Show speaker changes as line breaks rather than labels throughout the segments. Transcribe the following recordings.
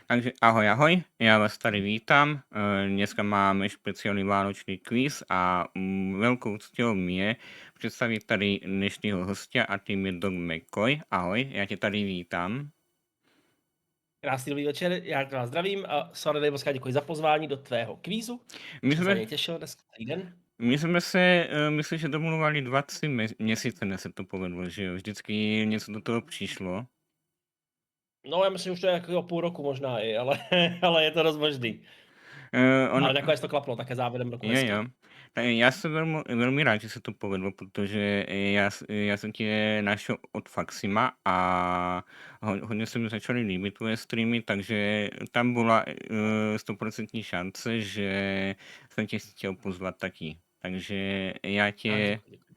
Takže ahoj, ahoj, já vás tady vítám. Dneska máme speciální vánoční kvíz a velkou cťou mi je představit tady dnešního hostia a tím je Dog McCoy. Ahoj, já tě tady vítám.
Krásný dobrý večer, já vás zdravím a Svaradej Boska, děkuji za pozvání do tvého kvízu.
My
Jsem se na
jsme,
něj těšil dneska celý den.
my jsme se, myslím, že domluvali 2-3 měsíce, než se to povedlo, že jo? Vždycky něco do toho přišlo.
No, já myslím, že to je jako půl roku možná i, ale, ale je to dost možný.
On,
Ale nakonec to klaplo, také závěrem roku
jo,
hezky.
jo. Tak já jsem velmi rád, že se to povedlo, protože já jsem tě našel od Faxima a hodně se mi začaly líbit tvoje streamy, takže tam byla 100% šance, že jsem tě chtěl pozvat taky. Takže já
Tak
tě
děkuji, děkuji.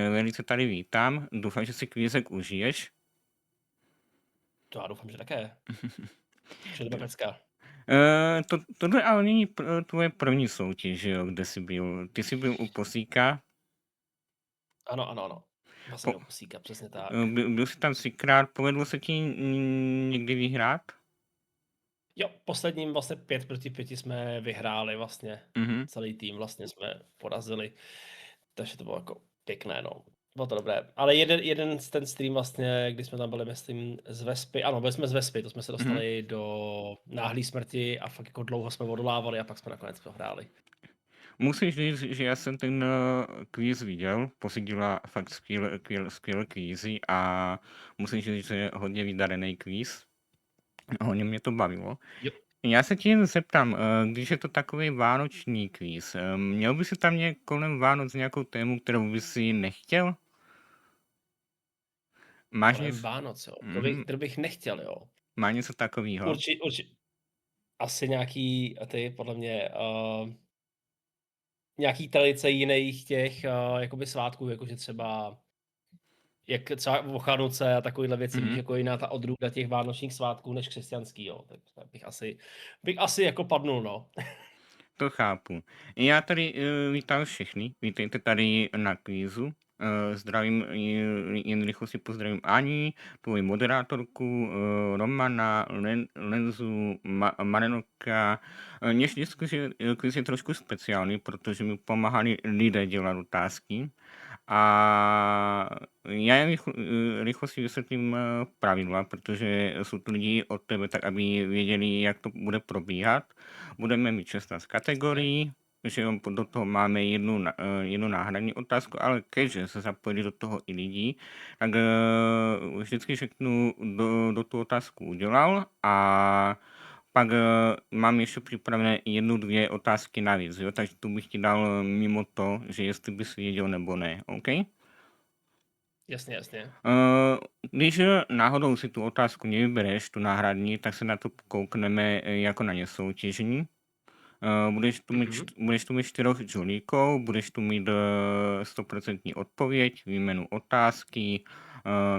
velice tady vítám. Doufám, že si kvízek užiješ.
To já doufám, že také. Všude pecka.
Tohle ale není tvoje první soutěž, že jo, kde jsi byl. Ty jsi byl u Posíka.
Ano, ano, ano. Vlastně
Po,
opusíka, přesně tak.
byl jsi tam 3krát, povedlo se ti někdy vyhrát?
Jo, posledním vlastně 5-5 jsme vyhráli vlastně.
Mhm.
Celý tým vlastně jsme porazili. Takže to bylo jako pěkné, no. Bylo to dobré. Ale jeden ten stream vlastně, kdy jsme tam byli, myslím, z Vespy, ano, byli jsme z Vespy, to jsme se
Mhm.
dostali do náhlé smrti a fakt jako dlouho jsme odolávali a pak jsme nakonec prohráli.
Musím říct, že já jsem ten kvíz viděl, posadila fakt skvělé kvízy a musím říct, že je hodně vydarený kvíz. Hodně mě to bavilo.
Jo.
Já se tě jen zeptám, když je to takový vánoční kvíz, měl by si tam kolem Vánoc nějakou tému, kterou by si nechtěl? Máš
Kolem
něco?
Vánoc, jo.
Mhm.
To bych nechtěl, jo.
Má něco takového?
Určitě. Asi nějaký, ty, podle mě, nějaký tradice jiných těch, jakoby svátků, jakože třeba jak třeba o Chanuce a takovýhle věci, víš,
Mhm.
jako jiná ta odrůda těch vánočních svátků než křesťanský, jo. Tak bych asi jako padnul, no.
To chápu. Já tady vítám všechny. Vítejte tady na kvízu. Zdravím, jen rychle si pozdravím Ani, tvoji moderátorku, Romana, Lenzu, Marenoka. Dnešní kvíz je trošku speciální, protože mi pomáhali lidé dělat otázky. A já jen rychle si vysvětlím pravidla, protože jsou tu lidi od tebe, tak aby věděli, jak to bude probíhat. Budeme mít 16 kategorií, že do toho máme jednu náhradní otázku, ale keďže se zapojili do toho i lidi, tak vždycky řeknu, do tu otázku udělal a pak mám ještě připravené 1-2 otázky navíc, jo? Takže tu bych ti dal mimo to, že jestli bys věděl nebo ne, OK?
Jasně, jasně.
Když náhodou si tu otázku nevybereš, tu náhradní, tak se na to koukneme jako na nesoutěžní. Budeš tu mít 4 žolíků, budeš tu mít 100% odpověď, výmenu otázky,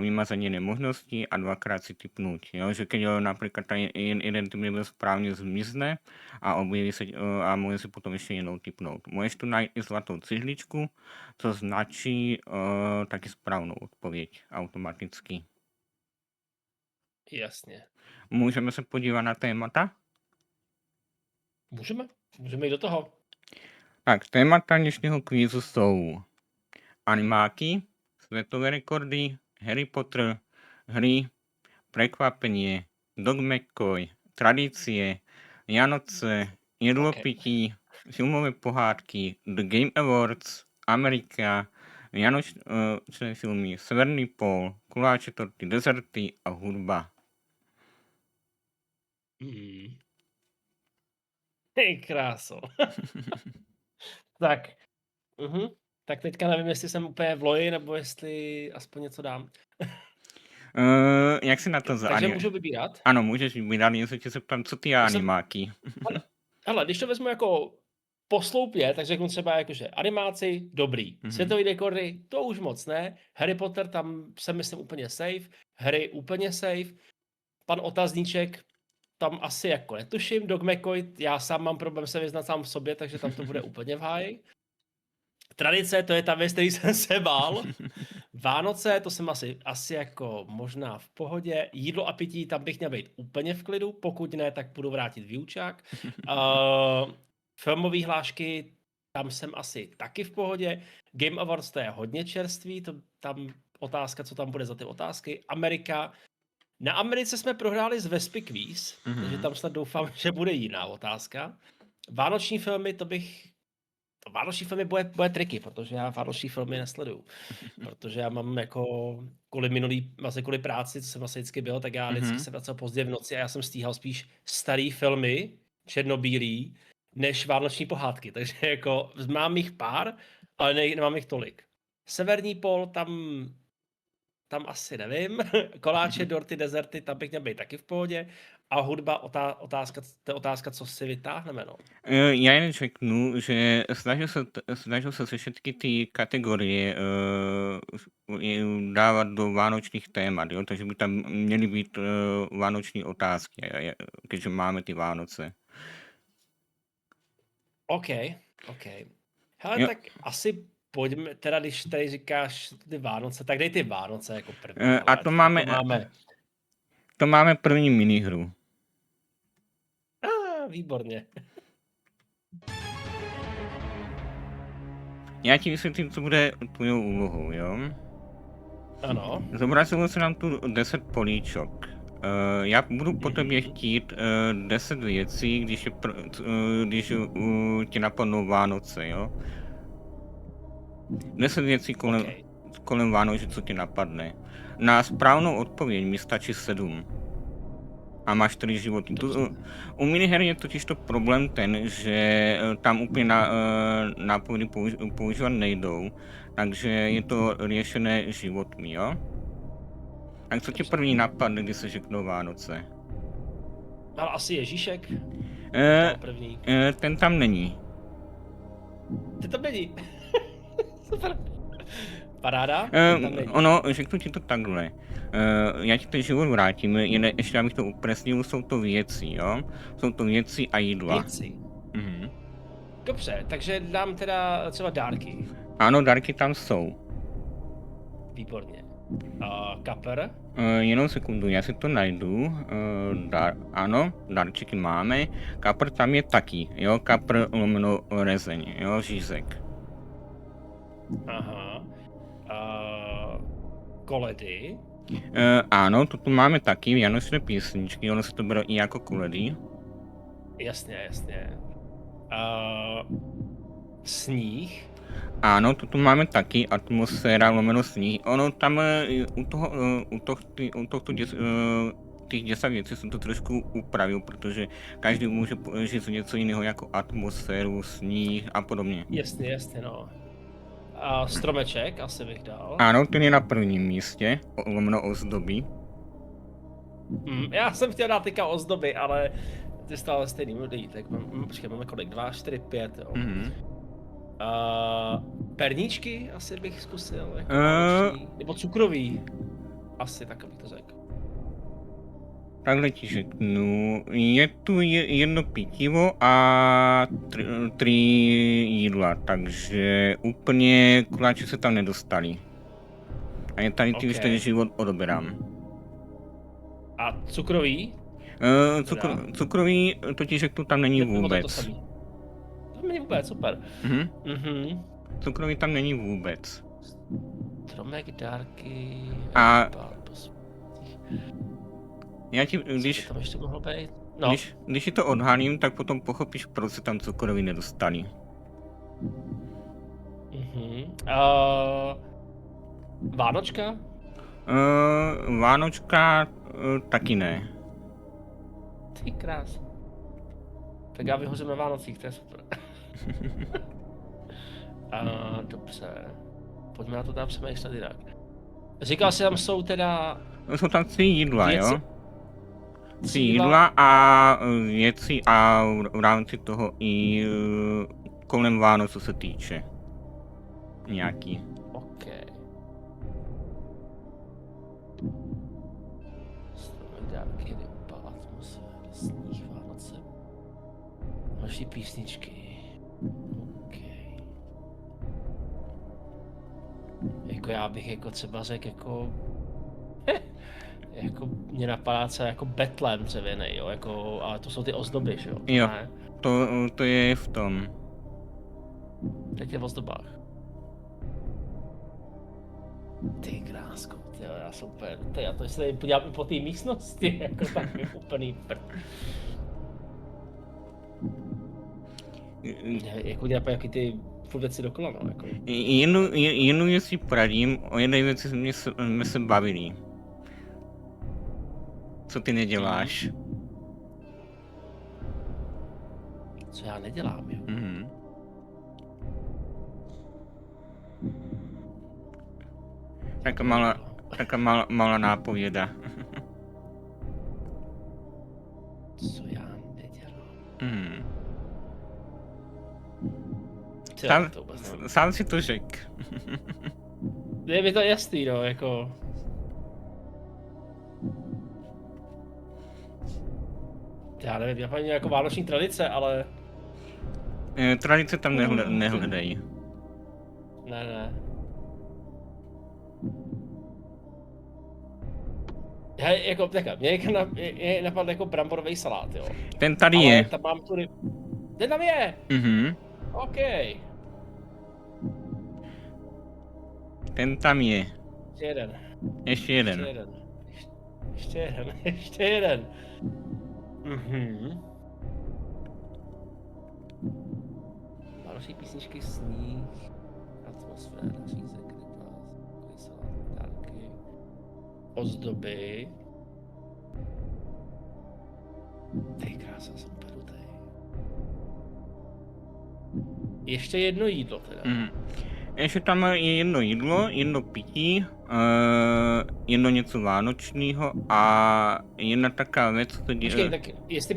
vymazané možnosti a 2krát si typnout. Jo? Že keď například jeden typ nebyl správně zmizne a objeví se a může si potom ještě jednou typnout. Můžeš tu najít i zlatou cihličku, co značí taky správnou odpověď automaticky.
Jasně.
Můžeme se podívat na témata?
Můžeme jít do toho.
Tak, témata dnešního kvízu jsou animáky, světové rekordy, Harry Potter, hry, prekvapenie, Dog McCoy, tradície, Vianoce, jedlopití, filmové pohádky, The Game Awards, Amerika, Vianočné filmy, Severní pól, kuláče, torty, dezerty a hudba.
Hej, kráso. Tak. Tak teďka nevím, jestli jsem úplně v loji, nebo jestli aspoň něco dám.
Jak si na to
Takže můžu vybírat?
Ano, můžeš vybírat, jen se tě zeptám, co ty animáky?
Hele, když to vezmu jako posloupě, tak řeknu třeba jakože animáci, dobrý. Světový rekordy, to už moc ne. Harry Potter, tam jsem myslím úplně safe. Hry úplně safe. Pan Otazníček, tam asi jako netuším. Dog McCoy, já sám mám problém se vyznat sám v sobě, takže tam to bude úplně v háji. tradice, to je ta věc, který jsem se bál. Vánoce, to jsem asi jako možná v pohodě. Jídlo a pití, tam bych měl být úplně v klidu, pokud ne, tak budu vrátit výučák. Filmové hlášky, tam jsem asi taky v pohodě. Game Awards, to je hodně čerstvý, to tam otázka, co tam bude za ty otázky. Amerika. Na Americe jsme prohráli z Vespy Quiz, takže tam snad doufám, že bude jiná otázka. Vánoční filmy, Vánoční filmy bude triky, protože já vánoční filmy nesleduju. Protože já mám jako kvůli práci, co jsem vlastně vždycky byl, tak já vždycky jsem vracel pozdě v noci a já jsem stíhal spíš starý filmy, černobílý, než vánoční pohádky. Takže jako mám jich pár, ale nemám jich tolik. Severní pol, tam asi nevím. Koláče, dorty, dezerty, tam bych měl být taky v pohodě. A hudba, otázka, co si vytáhneme, no.
Já jen řeknu, že snažil se všechny ty kategorie dávat do vánočních témat, jo? Takže by tam měly být vánoční otázky, když máme ty Vánoce.
OK. Hele,
Jo.
tak asi pojďme, teda když tady říkáš ty Vánoce, tak dej ty Vánoce jako první.
A to máme první minihru.
Výborně.
Já ti vysvětlím, co bude tvojou úlohou, jo?
Ano.
Zobrazilo se nám tu 10 políčok. Já budu po tobě chtít 10 věcí, když ti napadnou Vánoce, jo? 10 věcí kolem Vánoc, co ti napadne. Na správnou odpověď mi stačí 7. A máš 4 životy. U miniher je totiž to problém ten, že tam úplně nápady používat nejdou, takže je to řešené životmi, jo? Tak co ti první napadne, když se řeknou Vánoce?
Ale asi Ježíšek. První.
Ten tam není.
Ty tam není. Super. Paráda?
Řeknu ti to takhle. Já ti ten život vrátím, jen ještě abych to upresnil, jsou to věci, jo? Jsou to věci a jídla.
Věci. Dobře, takže dám teda třeba dárky.
Ano, dárky tam jsou.
Výborně. Kapr?
Jenom sekundu, já si to najdu. Ano, dárčeky máme. Kapr tam je taky, jo? Kapr lomeno rezeň, jo? Žízek.
Aha. Koledy?
Ano, to tu máme taky, Vánoční písničky, ono se to bere i jako koledy.
Jasně. Sníh?
Ano, to tu máme taky, atmosféra lomeno sníh. Ono tam těch 10 věcí jsem to trošku upravil, protože každý může říct něco jiného jako atmosféru, sníh a podobně.
Jasně, no. A stromeček asi bych dal.
Ano, ten je na prvním místě, lomeno ozdoby.
Já jsem chtěl dát teďka ozdoby, ale ty stále stejný modlí, tak máme kolik? 2, 4, 5, jo. Perníčky asi bych zkusil, jako nebo cukrový. Asi tak, abych to řekl.
Takhle ti řeknu, je tu jedno pitivo a 3 jídla, takže úplně koláče se tam nedostali. A je tady už ten život odeberám.
A cukrový?
Cukrový, to ti řeknu, tam není vůbec.
Tam není vůbec, super.
Cukrový tam není vůbec.
Stromek, dárky...
Já ti, když ti to odhalím, tak potom pochopíš, proč se tam cukroví nedostali.
Vánočka?
Vánočka taky ne.
Ty krás. Tak já vyhořím na Vánocích, to je super. Dobře. Pojďme na to tam přemýšlet jinak. Říkal jsi, tam jsou teda...
Jsou tam 3 jídla, věci? Jo? 3 jídla a věci a v rámci toho i kolem Vánoc, co se týče. Nějaký.
OK. Dárky, ryba, atmosféra, sníh, Vánoce. Další písničky. OK. jako já bych jako třeba řekl jako mě napadá třeba jako betlém dřevěnej, jo, jako, ale to jsou ty ozdoby, že jo?
Jo.
Ne?
To je v tom.
Teď je v ozdobách. Ty krásko, tyjo, já jsem úplně, já to se podívám i po té místnosti, jako tak je úplný prd. Jako dělá jaký ty furt věci dokola, no, jako.
Jednu věc si poradím, o jedné věci jsme se bavili. Co ty neděláš?
Co já nedělám, jo?
Mhm. Taká malá nápověda.
Co já nedělám?
Mhm. Sám si to řek.
Je mi to jasný, no, jako. Já nevím, já mám jako vánoční tradice, ale...
Tradice tam nehledají.
Ne. Já jako, takhle, mě napadl jako bramborový salát, jo.
Ten tady
ale
je.
Tam mám tu Ten tam je!
Mhm.
OK.
Ten tam je.
Ještě jeden. Ještě jeden. Vánoční písničky, sníh, atmosféra, řízek, ryba, salát, dárky, ozdoby. Ty krása, jsem padutej. Ještě jedno jídlo teda.
Ještě tam je jedno jídlo, jedno pití, jedno něco vánočního a jedna taká věc, co
Počkej, tak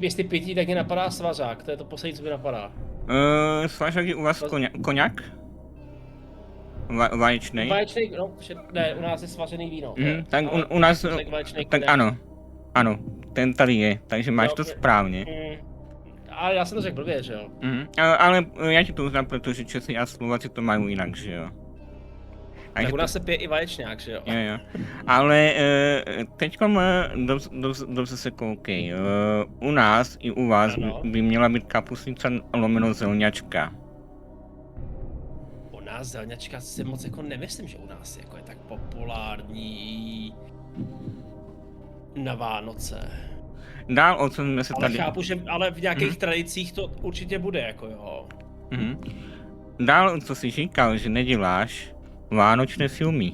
jestli pití, tak mě napadá svařák, to je to poslední, co mi napadá.
Svařák je u vás koněk? Vaječnej?
Vaječnej, no, ne, u nás je svařený víno.
Tak u nás, tak ano, ten tady je, takže máš to správně.
Ale já jsem to řekl blbě, že jo?
Ale já ti to uznám, protože Česi a Slováci to mají jinak, že jo?
Tak u nás se pije i vaječňák, že jo?
Jo. Ale teďkom dobře se koukej. U nás i u vás by měla být kapusnice lomeno zelňačka.
U nás zelňačka si moc jako nemyslím, že u nás jako je tak populární na Vánoce.
Dál o co jsme se tady...
Ale chápu, že ale v nějakých tradicích to určitě bude, jako jo.
Dál, co jsi říkal, že neděláš vánočné filmy.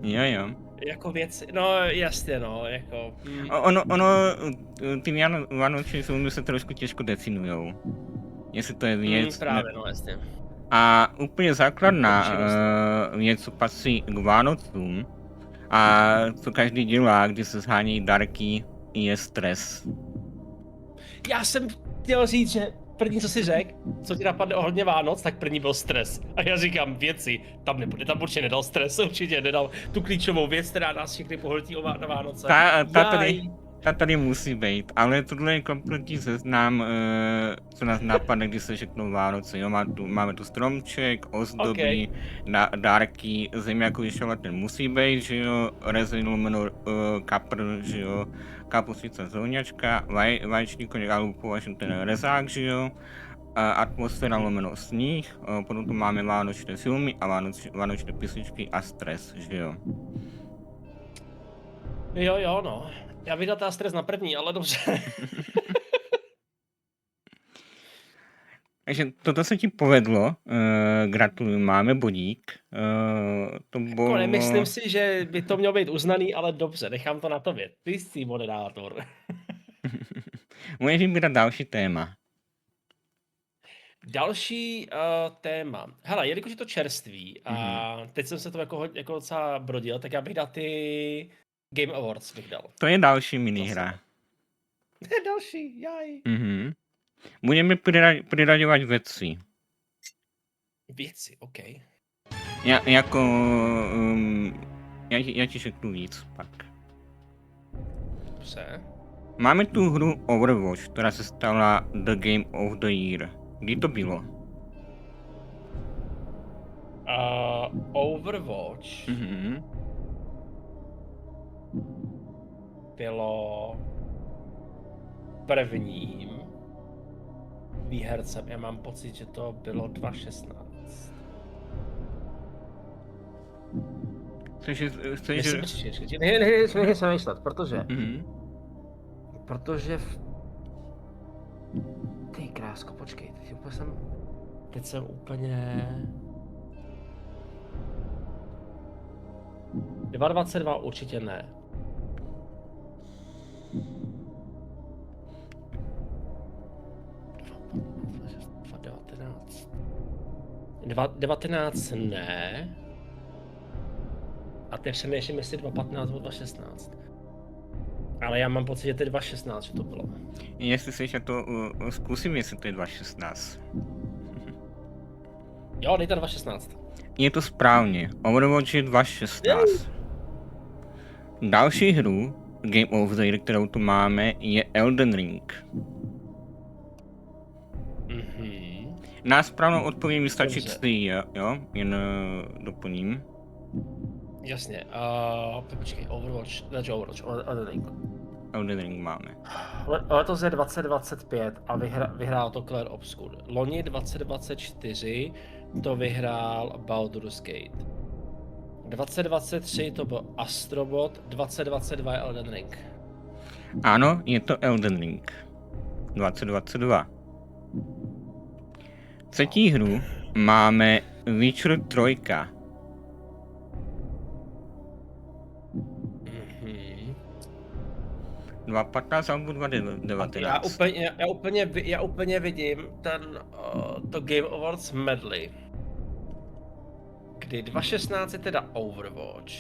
Jo.
Jako věci, no jasně no, jako...
Ty vánoční filmy se trošku těžko definujou. Jestli to je věc...
Právě, no jasně.
A úplně základná věc, co patří k Vánocům, a co každý dělá, když se shání dárky, je stres.
Já jsem chtěl říct, že první, co si řekl, co ti napadne ohledně Vánoc, tak první byl stres. A já říkám věci, tam nebude, tam určitě nedal stres, určitě nedal tu klíčovou věc, která nás všechny pohltí na Vánoce.
Ta tady musí být, ale tohle je kompletní seznam, co nás napadne, když se řeknou Vánoce. Jo, máme tu stromček, ozdoby, dárky, zemňákový ten musí být, že jo, rezin lomeno kapr, že jo, kapusnice zelňačka, vaječný koněk, ale považuji ten rezák, že jo, atmosféra lomeno sníh, potom tu máme vánočné filmy a vánočné písničky a stres, že jo.
Jo, no. Já bych dal ta stres na první, ale dobře.
Takže toto se ti povedlo, gratuluju, máme bodík. To bylo...
Jako nemyslím si, že by to mělo být uznaný, ale dobře, nechám to na tobě. Ty jsi moderátor.
Můžeš vybrat další téma.
Další téma. Hele, jelikož je to čerství a teď jsem se to jako docela brodil, tak já bych dal ty Game Awards bych dal.
To je další minihra.
To je další, jaj.
Budeme přiraďovat věci.
Věci, OK.
Já ti řeknu víc pak.
Dobře.
Máme tu hru Overwatch, která se stala The Game of the Year. Kdy to bylo?
Overwatch bylo prvním výhercem. Já mám pocit, že to bylo 2016.
Chceš...
Nechci se myslet, protože... Protože... Ty krásko, počkej, teď jsem úplně... 2022 určitě ne. 2019 ne. A teď přemýšlím, jestli 2015 nebo 2016. Ale já mám pocit, že to je 2016, že to bylo.
Jestli seš, já to zkusím, jestli to je 2016.
Jo, dejte 2016.
Je to správně. Overwatch je 2016. Další hru Game of the Year, kterou tu máme, je Elden Ring. Na správnou odpověď mi stačí 3, jo? Jen doplním.
Jasně, počkej, Overwatch, Elden Ring.
Elden Ring máme.
Letos je 2025 a vyhrál to Clair Obscur. Loni 2024 to vyhrál Baldur's Gate. 2023 to byl Astrobot, 2022 je Elden Ring.
Ano, je to Elden Ring. 2022. Třetí hru máme Witcher 3.
Mhm.
2015 alebo 2019?
Já úplně vidím to Game Awards medley. Kdy 2016 je teda Overwatch.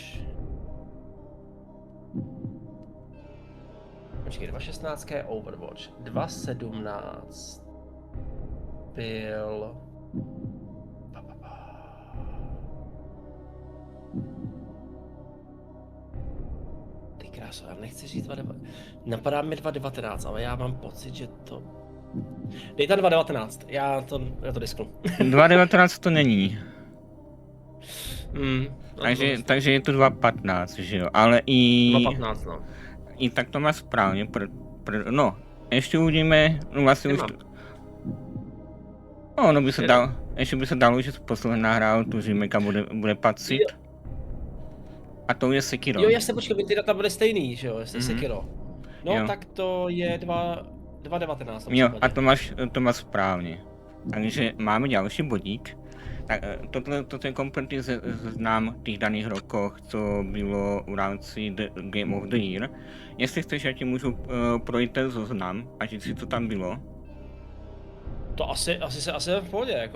Počkej, 2016 je Overwatch. 2017 byl... Ty kráso, já nechci říct 2019. Napadá mi 2019, ale já mám pocit, že to... Dejte 2019, já to disknu.
2019 to není.
No
Takže je to 2015, že jo, ale i...
2015, no.
I tak to má správně, no, ještě uvidíme, no vlastně už... No, by se dalo, ještě by se dalo, že posledně nahrál tu remake a bude patřit. A to je Sekiro.
Jo, jasně, počkej, ty data byly stejný, že jo, jestli Sekiro. No, jo. Tak to je 2019.
Jo, a to máš správně. Takže máme další bodík. Tak toto je kompletní seznam těch daných rokoch, co bylo v rámci Game of the Year. Jestli chceš, já ti můžu projít ten zoznam a říct si, co tam bylo.
To asi v pohodě,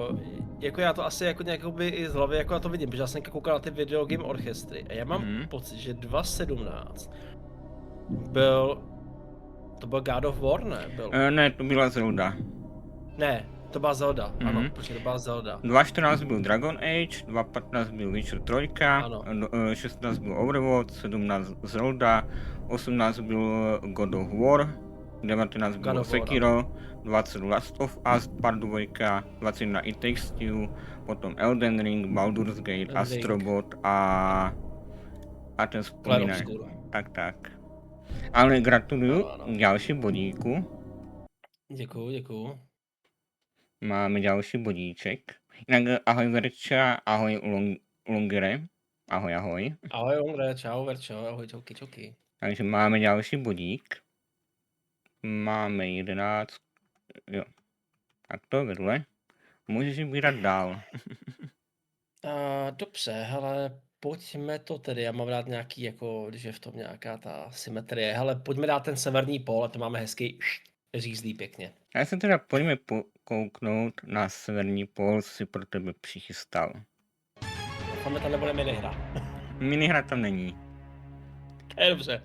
jako já to asi jako nějakoby i z hlavy, jako já to vidím, protože já jsem koukal na ty video game orchestry a já mám pocit, že 2017 to byl God of War, ne?
Ne, to byla Zelda.
Ne, to byla Zelda, ano, počkej, to byla Zelda.
2014 byl Dragon Age, 2015 byl Witcher 3, 16 byl Overwatch, 17 Zelda, 18 byl God of War, 19 bylo Sekiro, 20 Last of Us, Part 2, 21 It Takes Two, potom Elden Ring, Baldur's Gate, Astrobot a ten vzpomínaný. Tak. Ale gratuluju k další bodíku.
Děkuju.
Máme další bodíček. Jinak ahoj Verča, ahoj Longere. Ahoj.
Ahoj Longere, čau Verčo, ahoj čauky.
Takže máme další bodík. Máme 11. Jo. Tak to vedle. Můžeš vybírat dál.
Dobře, hele, pojďme to tedy, já mám rád nějaký, jako, když je v tom nějaká ta symetrie. Hele, pojďme dát ten severní pól, a to máme hezký řízlý pěkně.
Já se teda pojďme kouknout na severní pól, co si pro tebe přichystal.
Doufáme, tam nebude minihra.
Minihra tam není.
To je dobře.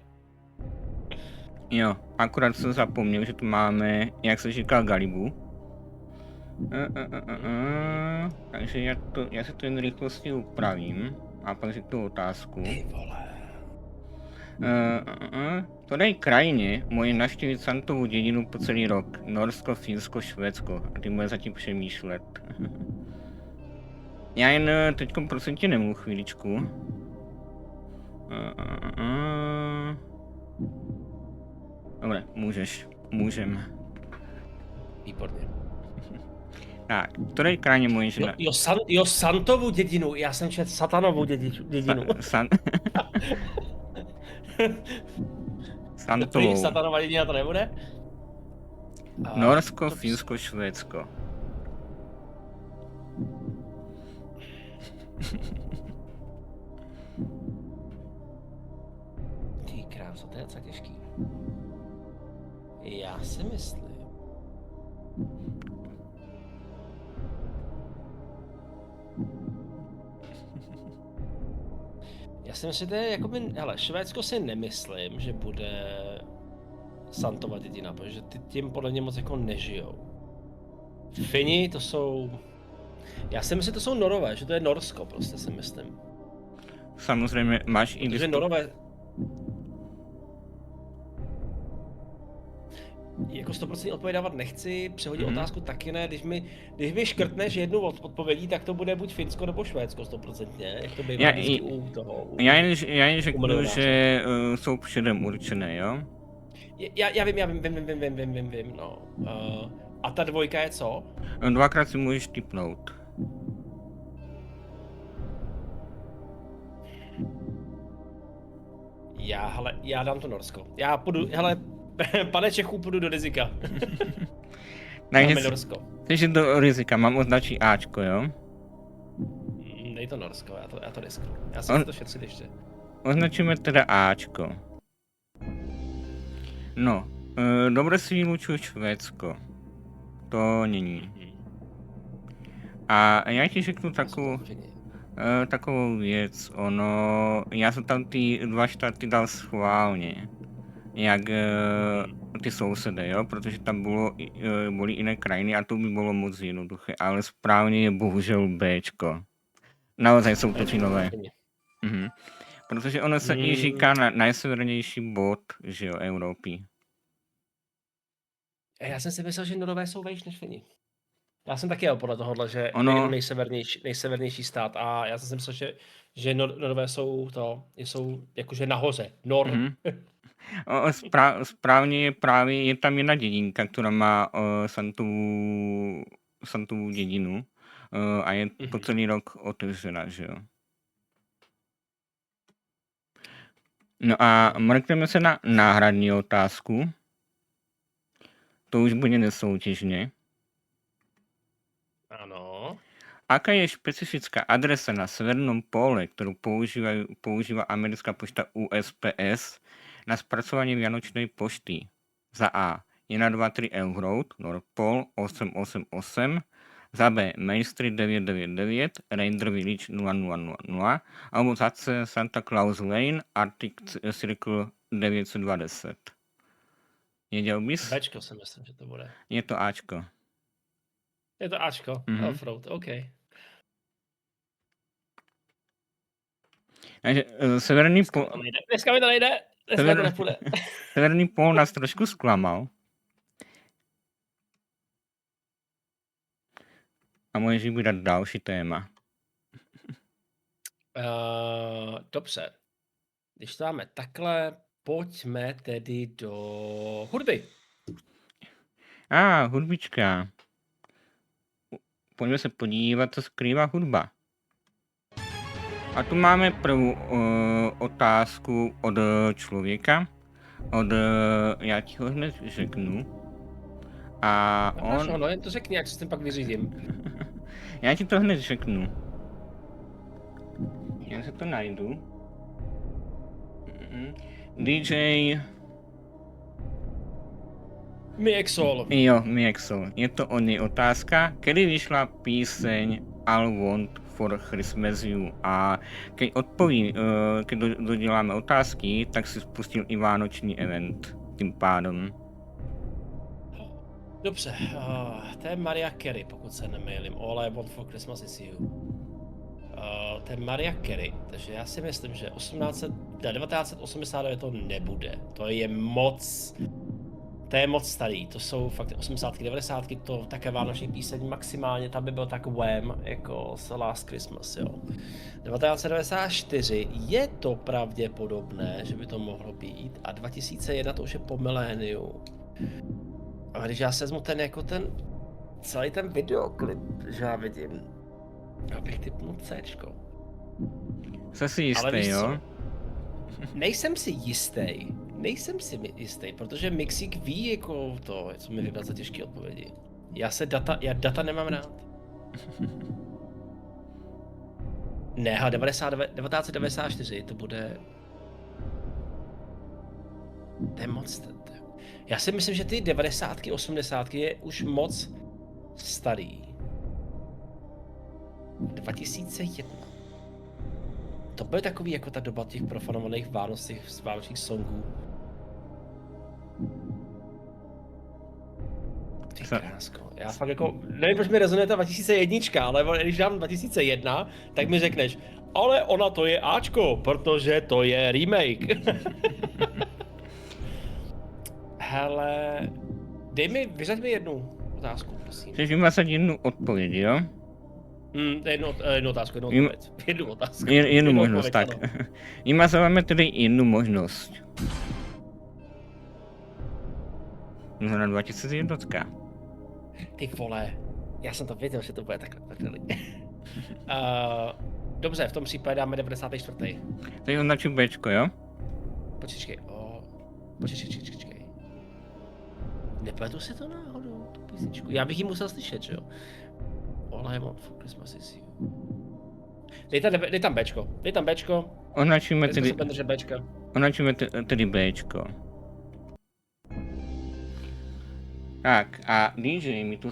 Jo, akorát jsem zapomněl, že tu máme, jak se říkal, Galibu. Takže já se to jen rychlosti upravím a pak řeknu otázku.
Ty vole.
To dej krajině moje navštívit Santovu dědinu po celý rok. Norsko, Finsko, Švédsko. A ty bude zatím přemýšlet. Já jen teďkom prosím tě nemluv chvíličku. Dobre, můžem.
Výborně.
Tak, v ktorej krajine môžeš na...
Jo, Santovu dědinu, já jsem četl Satanovu dědinu.
Santovou.
Satanova dědina to nebude?
Norsko, Fínsko, Švédsko.
Ty kráso, to je docela těžký. Já si myslím. Já si myslím, že to je jakoby, hele, Švédsko si nemyslím, že bude Santova dědina, protože ty tím podle mě moc jako nežijou. Fini to jsou, já si myslím, že to jsou Norové, že to je Norsko prostě si myslím.
Samozřejmě máš i
Protože Norové, jako 100% odpovědávat nechci, přehodit otázku taky ne, když mi škrtneš jednu odpovědí, tak to bude buď Finsko nebo Švédsko 100%, jak to bývá vždycky u toho.
Já jen řeknu, že jsou předem určené, jo?
Já vím, no. A ta dvojka je co?
Dvakrát si můžeš tipnout.
Já dám to Norsko. Já půjdu, hele, pane Čechu, půjdu do rizika.
Takže
Norsko.
Takže do rizika, mám označit Ačko, jo?
Dej to Norsko, já to risknu. Já si to šetřit ještě.
Označíme teda Ačko. No, dobře si vylučuju Švédsko. To není. A já ti řeknu takovou věc, já jsem tam ty dva štáty dal schválně, jak ty sousedy, jo, protože tam byly jiné krajiny a to by bylo moc jednoduché, ale správně je bohužel Bčko. Naozaj jsou to Čínové. Protože ono se i říká najsevernější bod, že jo, Evropy.
Já jsem si myslel, že Norové jsou vejš než Fini. Já jsem taky jel podle tohohle, že je nejsevernější stát a já jsem si myslel, že Norové jsou jakože nahoře.
Správně je právě, je tam jedna dědinka, která má Santovu dědinu a je po celý rok otevřena, že jo. No a mrkneme se na náhradní otázku. To už bude nesoutěžně.
Ano.
Aká je špecifická adresa na severnom pole, ktorú používa americká pošta USPS na spracovanie vianočnej pošty? Za A 123 Elm Road, North Pole 888, za B Main Street 999, Reindeer Village 0000, alebo za C Santa Claus Lane, Arctic Circle 920. Nedělal bys?
Bčko si myslím, že to bude.
Je to Ačko.
Je to Ačko, Offroad, OK.
Takže severní pól...
Dneska mi to nejde, dneska to nepůjde.
Severní pól nás trošku zklamal. A můžeš vybírat další téma.
Dobře. Když to máme takhle, pojďme tedy do hudby.
Hudbička. Pojďme se podívat, co skrývá hudba. A tu máme první otázku od člověka. Já ti ho hned řeknu. A on...
No, jen to řekni, jak se s tím pak vyřídím.
Já ti to hned řeknu. Já se to najdu. DJ...
Miexol.
Jo, Miexol. Je to od něj otázka, kdy vyšla píseň All Want for Christmas You. A keď odpovím, keď doděláme otázky, tak si spustil i vánoční event. Tím pádem.
Dobře, to je Mariah Carey, pokud se nemýlím. All I Want for Christmas is You. To je Mariah Carey, takže já si myslím, že 1989 to nebude. To je moc To je moc starý, to jsou fakt 80, 90, to také vánoční píseň maximálně, tam by byl tak Wham, jako Last Christmas, jo. 1994 je to pravděpodobné, že by to mohlo být, a 2001 to už je po miléniu. A když já se vezmu celý ten videoklip, že já vidím, abych typnul Cčko.
Jsi si jistý, jo?
Nejsem si jistý, protože Mixík ví jako to, co mi vybrat za těžké odpovědi. Já data nemám rád. Ne, 1994, to bude... To je moc... Já si myslím, že ty 90, 80 je už moc starý. 2001. To byl takový jako ta doba těch profanovaných vánočních songů. Ty krásko, já fakt jako, nevím, proč mi rezonuje ta 2001, ale když dám 2001, tak mi řekneš, ale ona to je Ačko, protože to je remake. Hele, vyřaď mi jednu otázku, prosím.
Chceš vymazat jednu odpověď, jo?
Jednu otázku, jednu otázku.
Jednu možnost, tak. Vymazáváme tedy jednu možnost. No na 2001.
Ty vole, já jsem to věděl, že to bude takhle. Dobře, v tom případě dáme 94.
Teď označím Bčko, jo?
Počkej. Nepletu si to náhodou, tu písničku. Já bych ji musel slyšet, že jo? All I want for Christmas is you. Dej tam Bčko.
Označíme tedy Bčko. Tak a DJ mi tu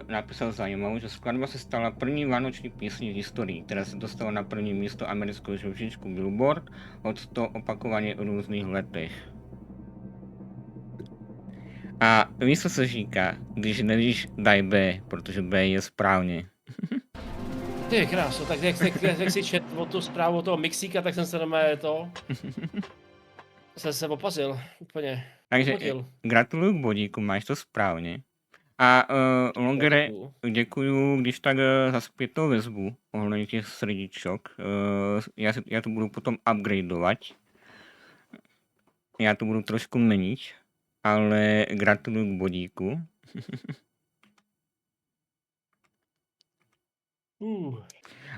napísal zajímavou, že skladba se stala první vánoční písní v historii, která se dostala na první místo amerického žebříčku Billboard, od toho opakovaně v různých letech. A víš, co se říká, když nevíš, daj B, protože B je správně.
Ty kráso, tak jak si četl o tu zprávu toho Mixíka, tak jsem se doma jsem se opazil úplně.
Takže gratuluju k bodíku, máš to správně. A Longere, děkuju, když tak za zpětnou vazbu ohledně těch srdíčok. Já to budu potom upgradeovat. Já to budu trošku měnit, ale gratuluju k bodíku.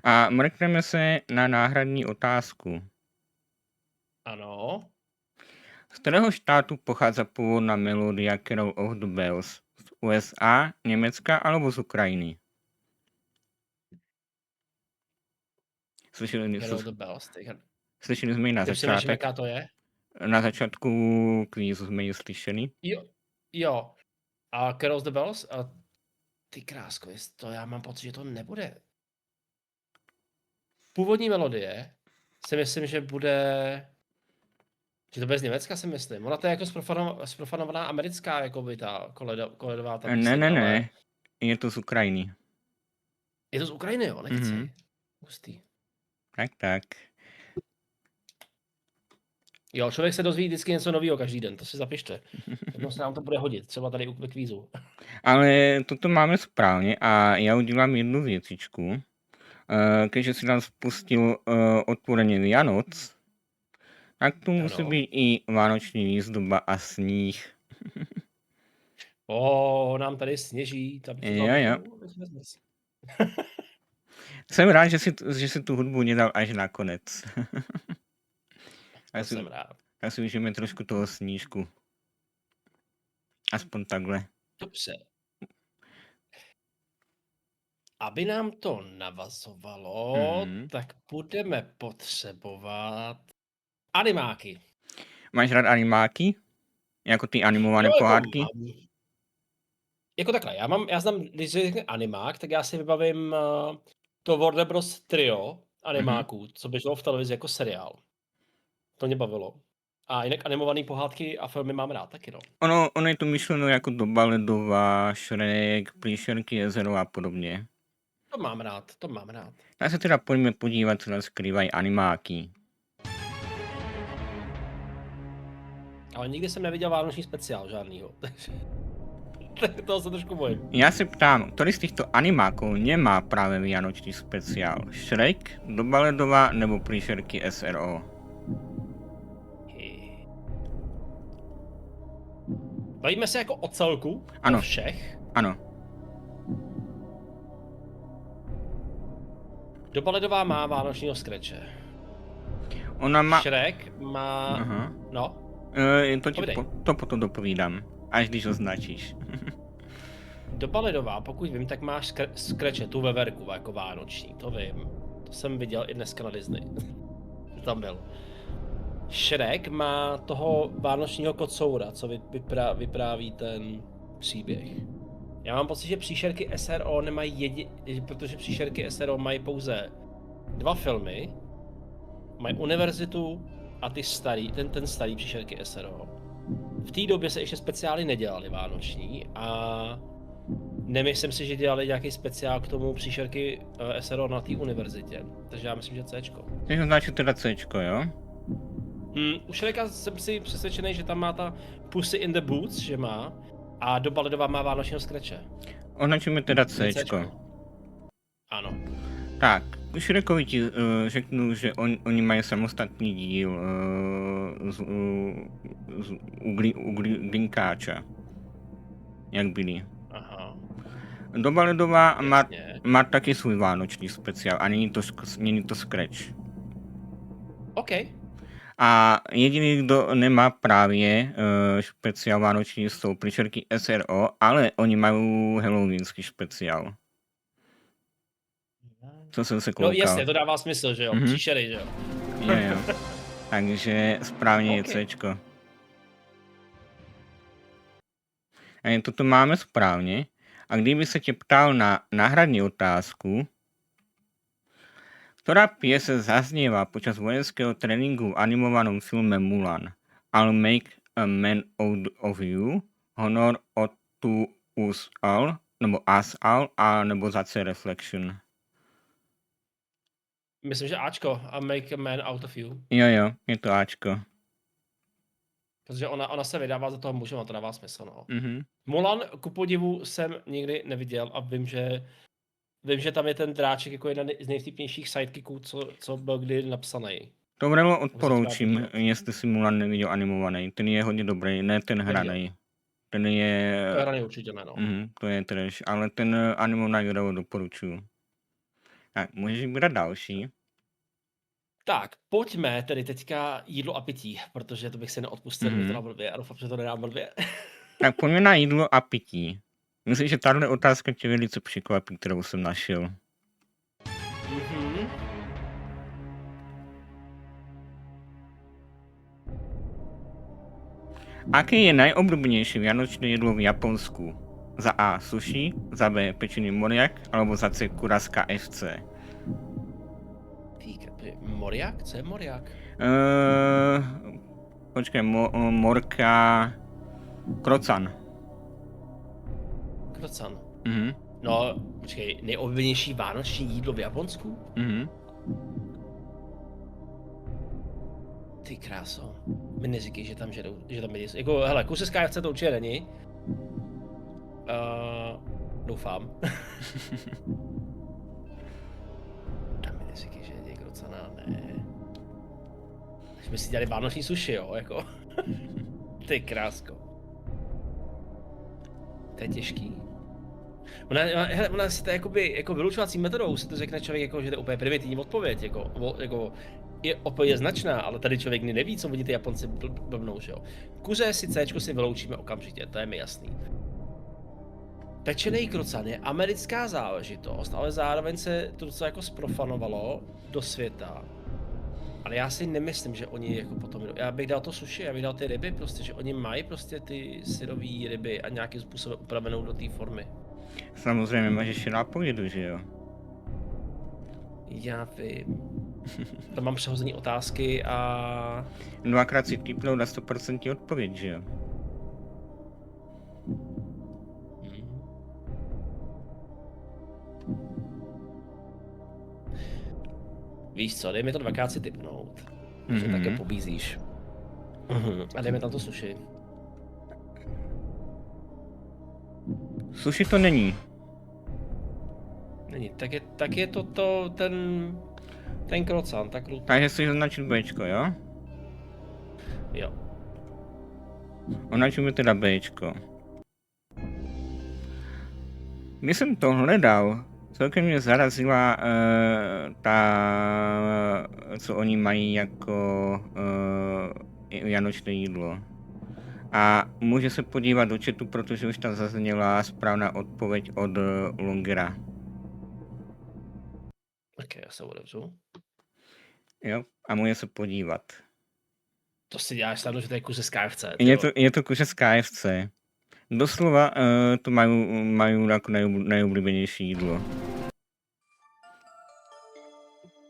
A mrkneme se na náhradní otázku.
Ano.
Z kterého štátu pochází původná melodie Carol of the Bells? Z USA, Německa alebo z Ukrajiny? Slyšeli jsme ji na začátek.
Jaká to je?
Na začátku kvízu jsme ji slyšeli.
Jo. A Carol of the Bells? A ty krásko, to já mám pocit, že to nebude. Původní melodie si myslím, že bude... Že to bude z Německa, si myslím. Ona to je jako zprofanovaná americká, jako by ta koledová ta píseň,
Ne.
Ale...
Je to z Ukrajiny.
Je to z Ukrajiny, jo? Nechci. Hustý.
Tak.
Jo, člověk se dozví vždycky něco nového každý den, to si zapište. Jednou se nám to bude hodit, třeba tady ve kvízu.
Ale toto máme správně a já udělám jednu věcičku. Když si nám spustil odpoledne Vianoc, tak tu musí být i vánoční výzdoba a sníh.
Nám tady sněží.
Jo. Jsem rád, že si tu hudbu nedal až na konec.
Jsem rád.
Já si užijeme trošku toho snížku. Aspoň takhle.
Dobře. Aby nám to navazovalo, tak budeme potřebovat animáky.
Máš rád animáky? Jako ty animované pohádky?
Jako takhle, já znám, když řekne animák, tak já si vybavím to Warner Bros. Trio animáků, co běželo v televizi jako seriál. To mě bavilo. A jinak animované pohádky a filmy mám rád taky, no.
Ono je to myšleno jako Doba ledová, Shrek, Příšerky jezero a podobně.
To mám rád.
Tak se teda pojďme podívat, co nás skrývají animáky.
Ale nikdy jsem neviděl vánoční speciál žádnýho, takže toho se trošku bojím.
Ja sa ptám, ktorý z týchto animákov nemá práve vianočný speciál? Shrek, Doba ledová nebo Príšerky SRO?
Bavíme se jako o celku?
Ano.
O všech?
Áno.
Doba ledová má vánočního skreče.
Ona má...
Shrek má...
Aha.
No?
To potom dopovídám, až když označíš.
Doba ledová, pokud vím, tak máš skreče, tu veverku jako vánoční, to vím. To jsem viděl i dneska na Disney. Tam byl. Shrek má toho vánočního kocoura, co vypráví ten příběh. Já mám pocit, že příšerky SRO nemají protože příšerky SRO mají pouze 2 filmy, mají univerzitu a ty starý, ten starý příšerky SRO. V té době se ještě speciály nedělaly vánoční a nemyslím si, že dělali nějaký speciál k tomu příšerky SRO na té univerzitě, takže já myslím, že Cčko.
Takže značí teda Cčko, jo?
U Shreka jsem si přesvědčený, že tam má ta Pussy in the Boots, že má, a Doba ledová má vánočního skreče.
Označíme teda Cčko.
Ano.
Tak, Shrekovi ti řeknu, že oni mají samostatný díl u Grinkáča. Jak byli.
Aha.
Doba ledová má taky svůj vánoční speciál a není to Scratch.
OK.
A jediný, kdo nemá právě speciál vánoční, jsou Príšerky SRO, ale oni mají halloweenský speciál. Co jsem se koukal.
No jasně, to dává smysl, že jo? Příšery, že jo?
Jo. Takže správně je Cčko. A toto máme správně. A kdyby se tě ptal na náhradní otázku, ktorá piese zaznieva počas vojenského tréninku v animovanom filme Mulan? I'll make a man out of you, Honor to us all, nebo us all, a nebo Zase Reflection.
Myslím, že Ačko, a make a man out of you.
Jo, je to Ačko.
Protože ona se vydává za toho muže, a to dává smysl, no.
Mm-hmm.
Mulan, ku podivu, jsem nikdy neviděl a vím, že tam je ten dráček jako jedna z nejvtipnějších sidekicků, co byl kdy napsaný.
To vrelo odporučím, jestli si Mulan neviděl animovaný. Ten je hodně dobrý, ne ten hranej. Ten je...
To hranej určitě ne, no.
To je trash, ale ten animovaný vrelo doporučuju. Tak, můžeš vybrat další.
Tak, pojďme tedy teďka jídlo a pití, protože to bych si neodpustil na blbě a doufám, že to nedám blbě.
Tak pojďme na jídlo a pití. Myslím, že tahle otázka tě velice překvapí, kterou jsem našel. Aké je najobľúbenejšie vianočné jedlo v Japonsku? Za A sushi, za B pečený moriak, alebo za C kuraska FC?
Moriak? Co je moriak?
Počkej, morka... Krocan.
Krocan.
Mhm.
No, počkej, nejoblíbenější vánoční jídlo v Japonsku?
Mhm.
Ty kráso. Mi neříkej, že tam jedí. Jako, hele, kusy z KFC to určitě není. Doufám. Tam mi neříkej, že jedí krocana, ne. Takže by si dělali vánoční sushi, jo, jako. Ty krásko. To je těžký. Ona si to jako vylučovací metodou si to řekne člověk, jako, že to je úplně primitivní odpověď, jako je úplně značná, ale tady člověk neví, co oni ty Japonci blbnou, že jo. Kuře si Cčko si vyloučíme okamžitě, to je mi jasný. Pečený krocan je americká záležitost, ale zároveň se to docela jako zprofanovalo do světa. Ale já si nemyslím, že oni jako potom, já bych dal to sushi, já bych dal ty ryby prostě, že oni mají prostě ty syrový ryby a nějakým způsobem upravenou do té formy.
Samozřejmě máš ještě nápovědu, že jo?
Já vím. Tam mám přehozený otázky a...
Dvakrát si typnul na 100% odpověď, že jo?
Víš co, dej mi to dvakrát si tipnout. Že také pobízíš. A dejme tam to sushi.
Sushi to není.
Není, tak je to ten croissant, tak kruta.
Takže si označit Bčko, jo?
Jo.
Označíme teda Bčko. Když jsem to hledal, celkem mě zarazila co oni mají jako vánoční jídlo. A může se podívat do chatu, protože už tam zazněla správná odpověď od Longera.
Ok, já se odevřu.
Jo, a může se podívat.
To si děláš snadno, že to je kus z KFC.
Je to kus z KFC. Doslova to mají jako nejoblíbenější jídlo.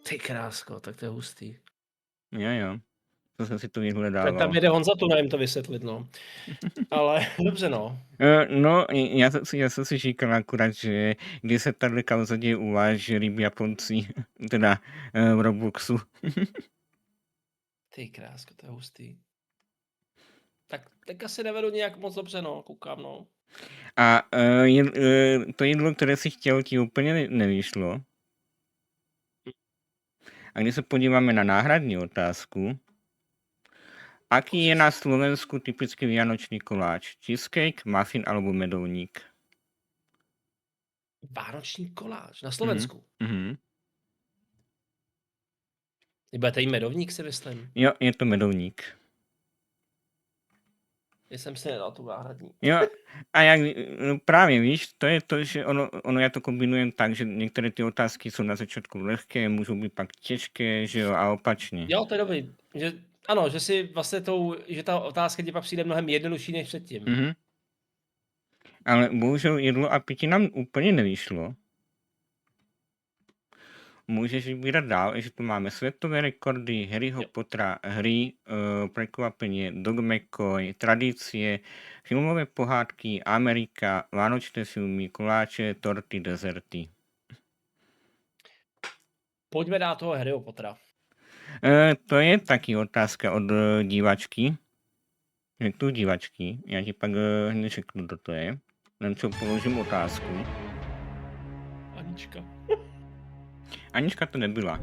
Ty krásko, tak to je hustý.
Jo. To jsem si to vyhledával.
Tak tam jde Honza Tunajm to vysvětlit, no. Ale dobře, no.
No, já jsem si říkal akurát, že když se tady kauza děje u vás, že líbí Japonci, teda v Robloxu.
Ty krásko, to je hustý. Tak asi nevedu nějak moc dobře, no, koukám, no.
A to jídlo, které si chtěl, ti úplně nevyšlo. A když se podíváme na náhradní otázku, aký je na Slovensku typický vianočný koláč? Cheesecake, muffin alebo medovník?
Vánoční koláč na Slovensku.
Mhm.
Budete jí medovník, si myslím.
Jo, je to medovník.
Já jsem si nedal tu náhradní.
Jo, a jak právě víš, to je to, že ono já to kombinujem tak, že některé ty otázky jsou na začátku lehké, můžou být pak těžké, že jo, a opačně.
Jo, to je dobrý. Ano, že si vlastně že ta otázka ti pak přijde mnohem jednodušší než předtím.
Mhm. Ale bohužel jídlo a pití nám úplně nevyšlo. Můžeš vybírat dál, že tu máme světové rekordy, Harryho Pottera, hry, prekvapení, Dog McCoy, tradicie, filmové pohádky, Amerika, vánočné filmy, koláče, torty, dezerty.
Pojďme dát toho Harryho Pottera.
To je taky otázka od diváčky. Tu diváčky, já ti pak hned řeknu, kdo to je. Jen co položím otázku.
Anička.
Anička to nebyla.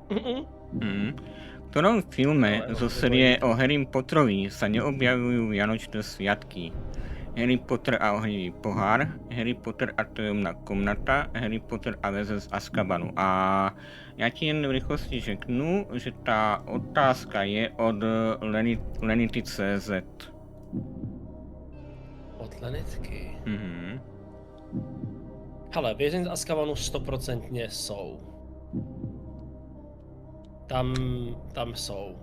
V ktorom filme zo série o Harrym Potterovi sa neobjavujú vianočné sviatky? Harry Potter a ohnivý pohár, Harry Potter a tajomná komnata, Harry Potter a väzeň z Azkabanu. A ja ti jen v rýchlosti řeknu, že tá otázka je od Lenity.cz.
Od Lenitky.
Mhm.
Hele, vězeň z Azkabanu 100% jsou. Tam jsou.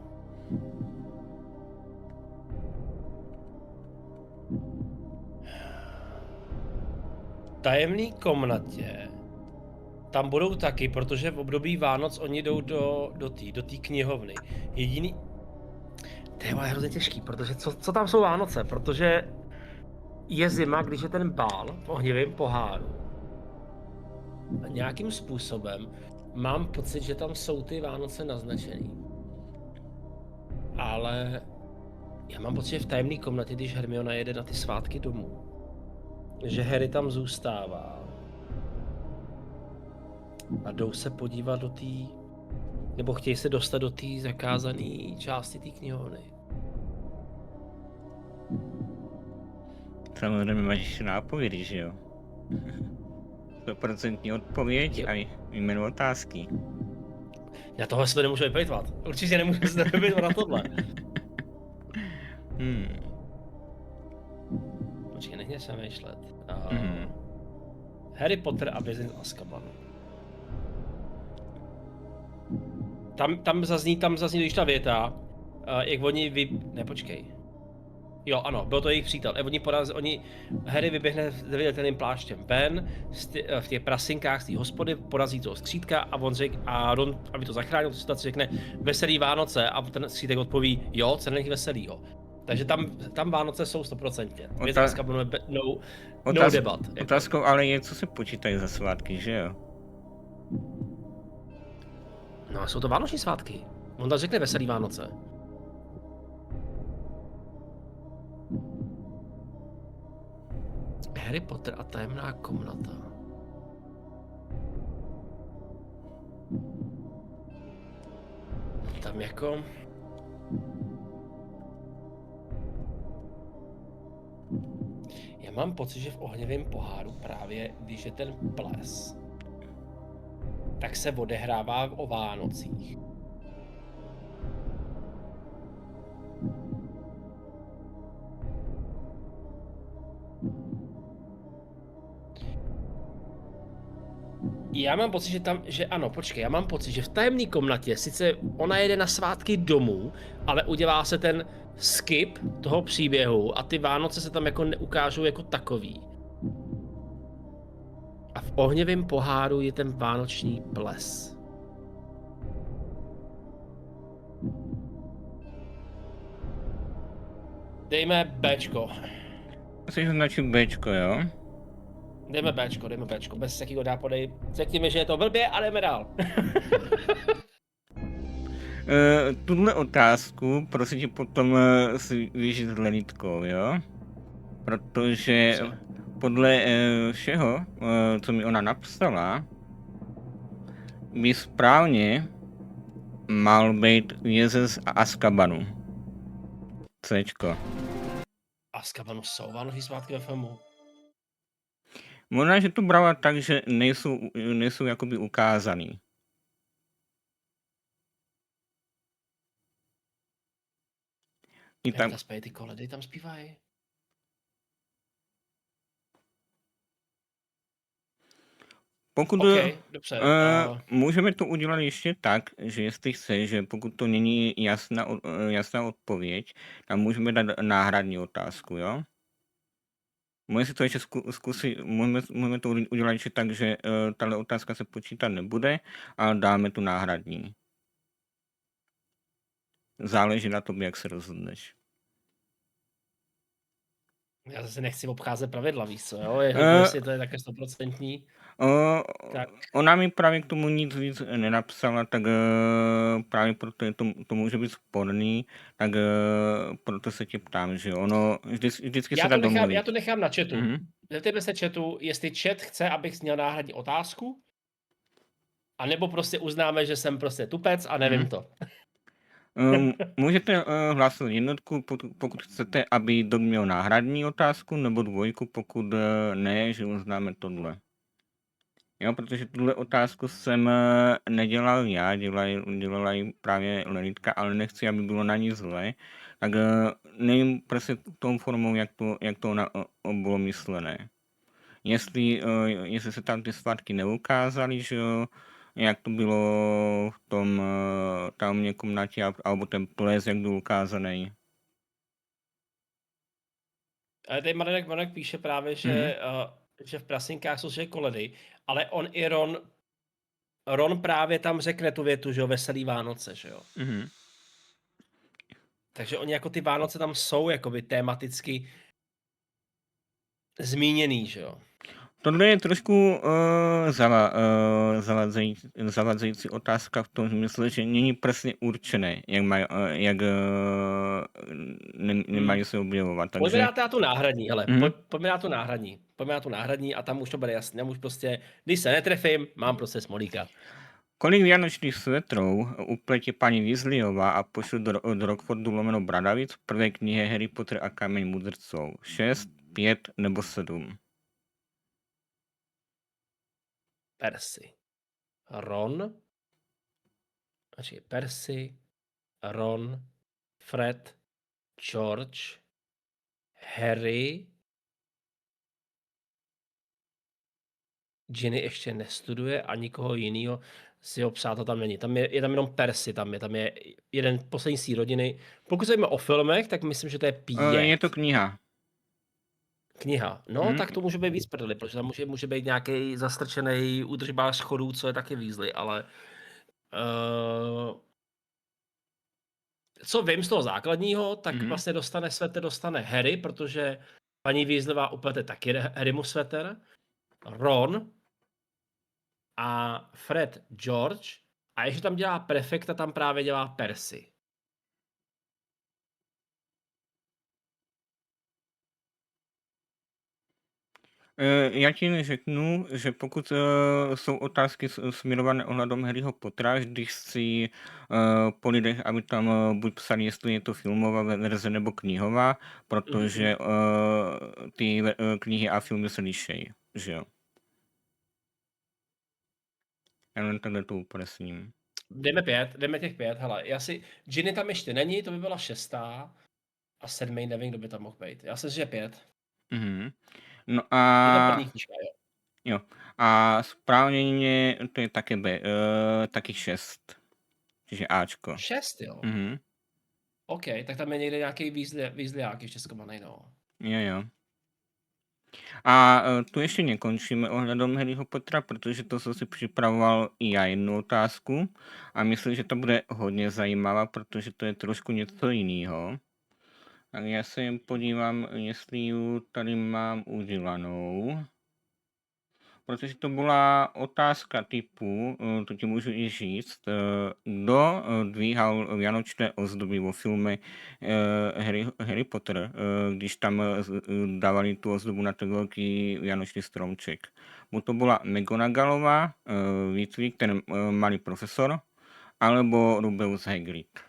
Tajemný komnatě. Tam budou taky, protože v období Vánoc oni jdou do té knihovny. Jediný... To je hrozně těžký, protože co tam jsou Vánoce? Protože je zima, když je ten bál v ohnivém poháru. A nějakým způsobem mám pocit, že tam jsou ty Vánoce naznačený. Ale já mám pocit, že v tajemné komnatě, když Hermiona jede na ty svátky domů, že Harry tam zůstává a jdou se podívat do té, nebo chtějí se dostat do té zakázané části té knihovny.
Samozřejmě máš ještě nápovědy, že jo? 100% odpověď
Jo.
a jméno otázky.
Já tohle se nemůžu vypětovat. Určitě nemůžu se vypětovat na tohle. Počkej, nech mě přemýšlet. Harry Potter a vězeň z Azkabanu. Tam zazní když ta věta, jak oni počkej. Jo, ano, byl to jejich přítel. Harry vyběhne s neviditelným pláštěm ven, v těch prasinkách z té hospody, porazí toho skřítka a a Ron, aby to zachránil tu situaci, řekne Veselý Vánoce a ten skřítek odpoví, jo, co není veselýho. Takže tam Vánoce jsou 100%. Věc Azkabanu je no debat.
Otázkou ale je, co se počítají za svátky, že jo?
No, jsou to vánoční svátky. On tam řekne Veselý Vánoce. Harry Potter a tajemná komnata. Tam jako... Já mám pocit, že v ohnivém poháru právě, když je ten ples, tak se odehrává o Vánocích. Já mám pocit, já mám pocit, že v tajemné komnatě sice ona jede na svátky domů, ale udělá se ten skip toho příběhu a ty Vánoce se tam jako neukážou jako takový. A v ohnivém poháru je ten vánoční ples. Dejme Bčko.
Chceš označit Bčko, jo?
Dejme Bčko, bez jakýho nápodej. Řekni mi, že je to blbě a jdeme dál.
Tuhle otázku prosím tě potom si vyžít s Lenitkou, jo? Protože podle všeho, co mi ona napsala, by správně mal být vězec z Azkabanu. Cčko.
Azkabanu jsou vánoční svátky ve filmu?
Možná, že to brala tak, že nejsou jakoby ukázaný. I tam...
Ty koledy tam zpívají.
Pokud
okay, dobře,
můžeme to udělat ještě tak, že jestli chceš, že pokud to není jasná odpověď, tam můžeme dát náhradní otázku, jo? Můžeme si to ještě zkusit, můžeme to udělat ještě tak, že tahle otázka se počítat nebude, ale dáme tu náhradní. Záleží na tobě, jak se rozhodneš.
Já zase nechci obcházet pravidla, víš co, jo? Jestli to je také 100%. Tak.
Ona mi právě k tomu nic víc nenapsala, tak právě proto to může být sporný, tak proto se tě ptám, že ono vždycky se dá domluvit.
Já to nechám na chatu. Zeptejme se chatu, jestli chat chce, abych měl náhradní otázku, anebo prostě uznáme, že jsem prostě tupec a nevím to.
Můžete hlasovat jednotku, pokud chcete, aby Dog měl náhradní otázku, nebo dvojku, pokud ne, že uznáme tohle. Jo, protože tuhle otázku jsem nedělal já, dělala ji právě Lenitka, ale nechci, aby bylo na ní zle, tak nevím prostě tou formou, jak to bylo myslené. Jestli se tam ty svátky neukázaly, že jo, jak to bylo v tom tajemné komnatě, alebo ten ples, jak byl ukázaný.
Ale tady Marek píše právě, že v Prasinkách jsou že koledy, ale on i Ron právě tam řekne tu větu, že jo, veselý Vánoce, že jo. Takže oni jako ty Vánoce tam jsou jakoby tematicky zmíněný, že jo.
Tohle je trošku zavadzající otázka v tom smyslu, že není přesně určené, jak nemají se objevovat. Takže...
Pojďme dát tu náhradní, hele, pojďme dát tu náhradní a tam už to bude jasné, už prostě, když se netrefím, mám prostě smolíka.
Kolik vianočných svetrů upletí paní Weasleyová a pošlu do Rockfordu lomeno Bradavic v prvé knihe Harry Potter a Kameň mudrců? 6, 5 nebo 7?
Percy, Ron, Fred, George, Harry, Ginny ještě nestuduje a nikoho jiného z jeho přátel tam není. Je tam jenom Percy, tam je jeden poslední z rodiny. Pokud se bavíme o filmech, tak myslím, že to je 5.
Je to kniha.
No, tak to může být víc prdeli, protože tam může být nějaký zastrčený údržbář schodů, co je taky Weasley, ale co vím z toho základního, tak vlastně dostane Harry, protože paní Weasleyová uplete taky Harrymu sweater, Ron a Fred George a ještě tam dělá prefekta, tam právě dělá Percy.
Já ti jen řeknu, že pokud jsou otázky směrované ohledom Harryho Pottera, když si po lidech, aby tam buď psali, jestli je to filmová verze nebo knihová, protože ty knihy a filmy se lišejí, že jo. Já jen takhle to upresním.
Jdeme těch 5, hele, Ginny tam ještě není, to by byla 6. A 7. nevím, kdo by tam mohl být. Já si myslím, že 5.
Mhm. No
Je to
a
první knížka, jo.
jo. A správně to je také taky 6. Čiže Ačko.
6, jo.
Mhm.
OK, tak tam je někde nějaký Weasleyák ještě zkoumanej, no.
Jo. A tu ještě nekončíme ohledom Harryho Pottera, protože to jsem si připravoval i já jednu otázku a myslím, že to bude hodně zajímavá, protože to je trošku něco jiného. Tak já se jen podívám, jestli ji tady mám udělanou. Protože to byla otázka typu, to ti můžu i říct, kdo dvíhal vianočné ozdoby vo filme Harry Potter, když tam dávali tu ozdobu na ten velký vianočný stromček. Buď to byla McGonagallová, výcvik, ten malý profesor, alebo Rubeus Hagrid.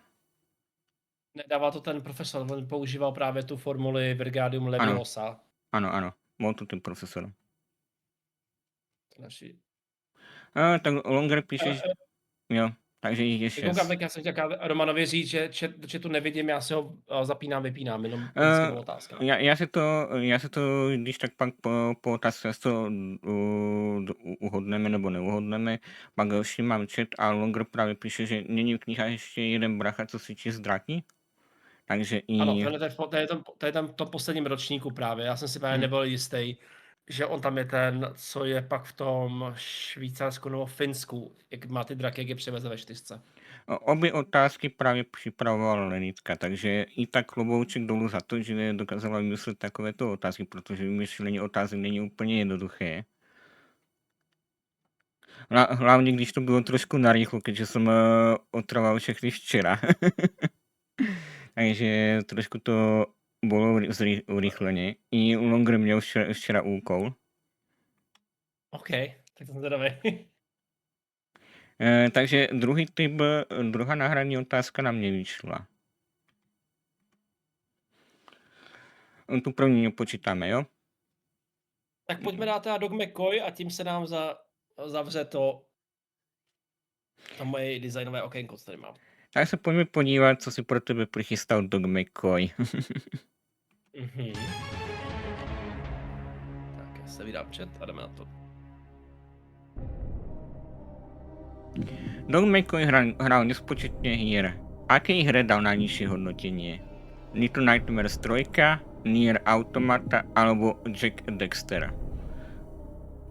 Nedává to ten profesor, on používal právě tu formuli Wingardium Leviosa.
Ano, byl to ten profesor.
Naši.
Tak Longer píše, jo, takže jich je 6.
Koukám, tak já jsem chtěl Romanovi říct, že tu nevidím, já si ho zapínám, vypínám, jenom vždycky byla otázka.
Já se to, když tak pak po otázce to uhodneme nebo neuhodneme, pak všimám chat a Longer právě píše, že není v knihách ještě jeden bracha, co si číst draky. Takže i...
Ano, to je tam to posledním ročníku právě, já jsem si právě nebyl jistý, že on tam je ten, co je pak v tom Švýcarsku nebo Finsku, jak má ty draky, jak je převeze ve 4.
Obě otázky právě připravoval Lenitka, takže i tak klobouček dolů za to, že dokázala vymyslet takovéto otázky, protože vymyšlení otázek není úplně jednoduché. Hlavně, když to bylo trošku narychlo, když jsem otrval všechny včera. Takže trošku to bylo urychleně. I Longer měl včera úkol.
OK, tak to jsem zvědavý.
Takže druhý typ, druhá náhradní otázka na mě vyšla. Tu první nepočítáme, jo?
Tak pojďme dát teda Dog McCoy a tím se nám zavře to moje designové okénko, co tady mám.
Tak se pojďme podívat, co si pro tebe přichystal Dog McCoy.
Tak já se vydám chat a jdeme na to.
Dog McCoy hrál nespočetně hier. Aké hře dal najnižší hodnotení? Little Nightmares 3, Nier Automata alebo Jack Dexter?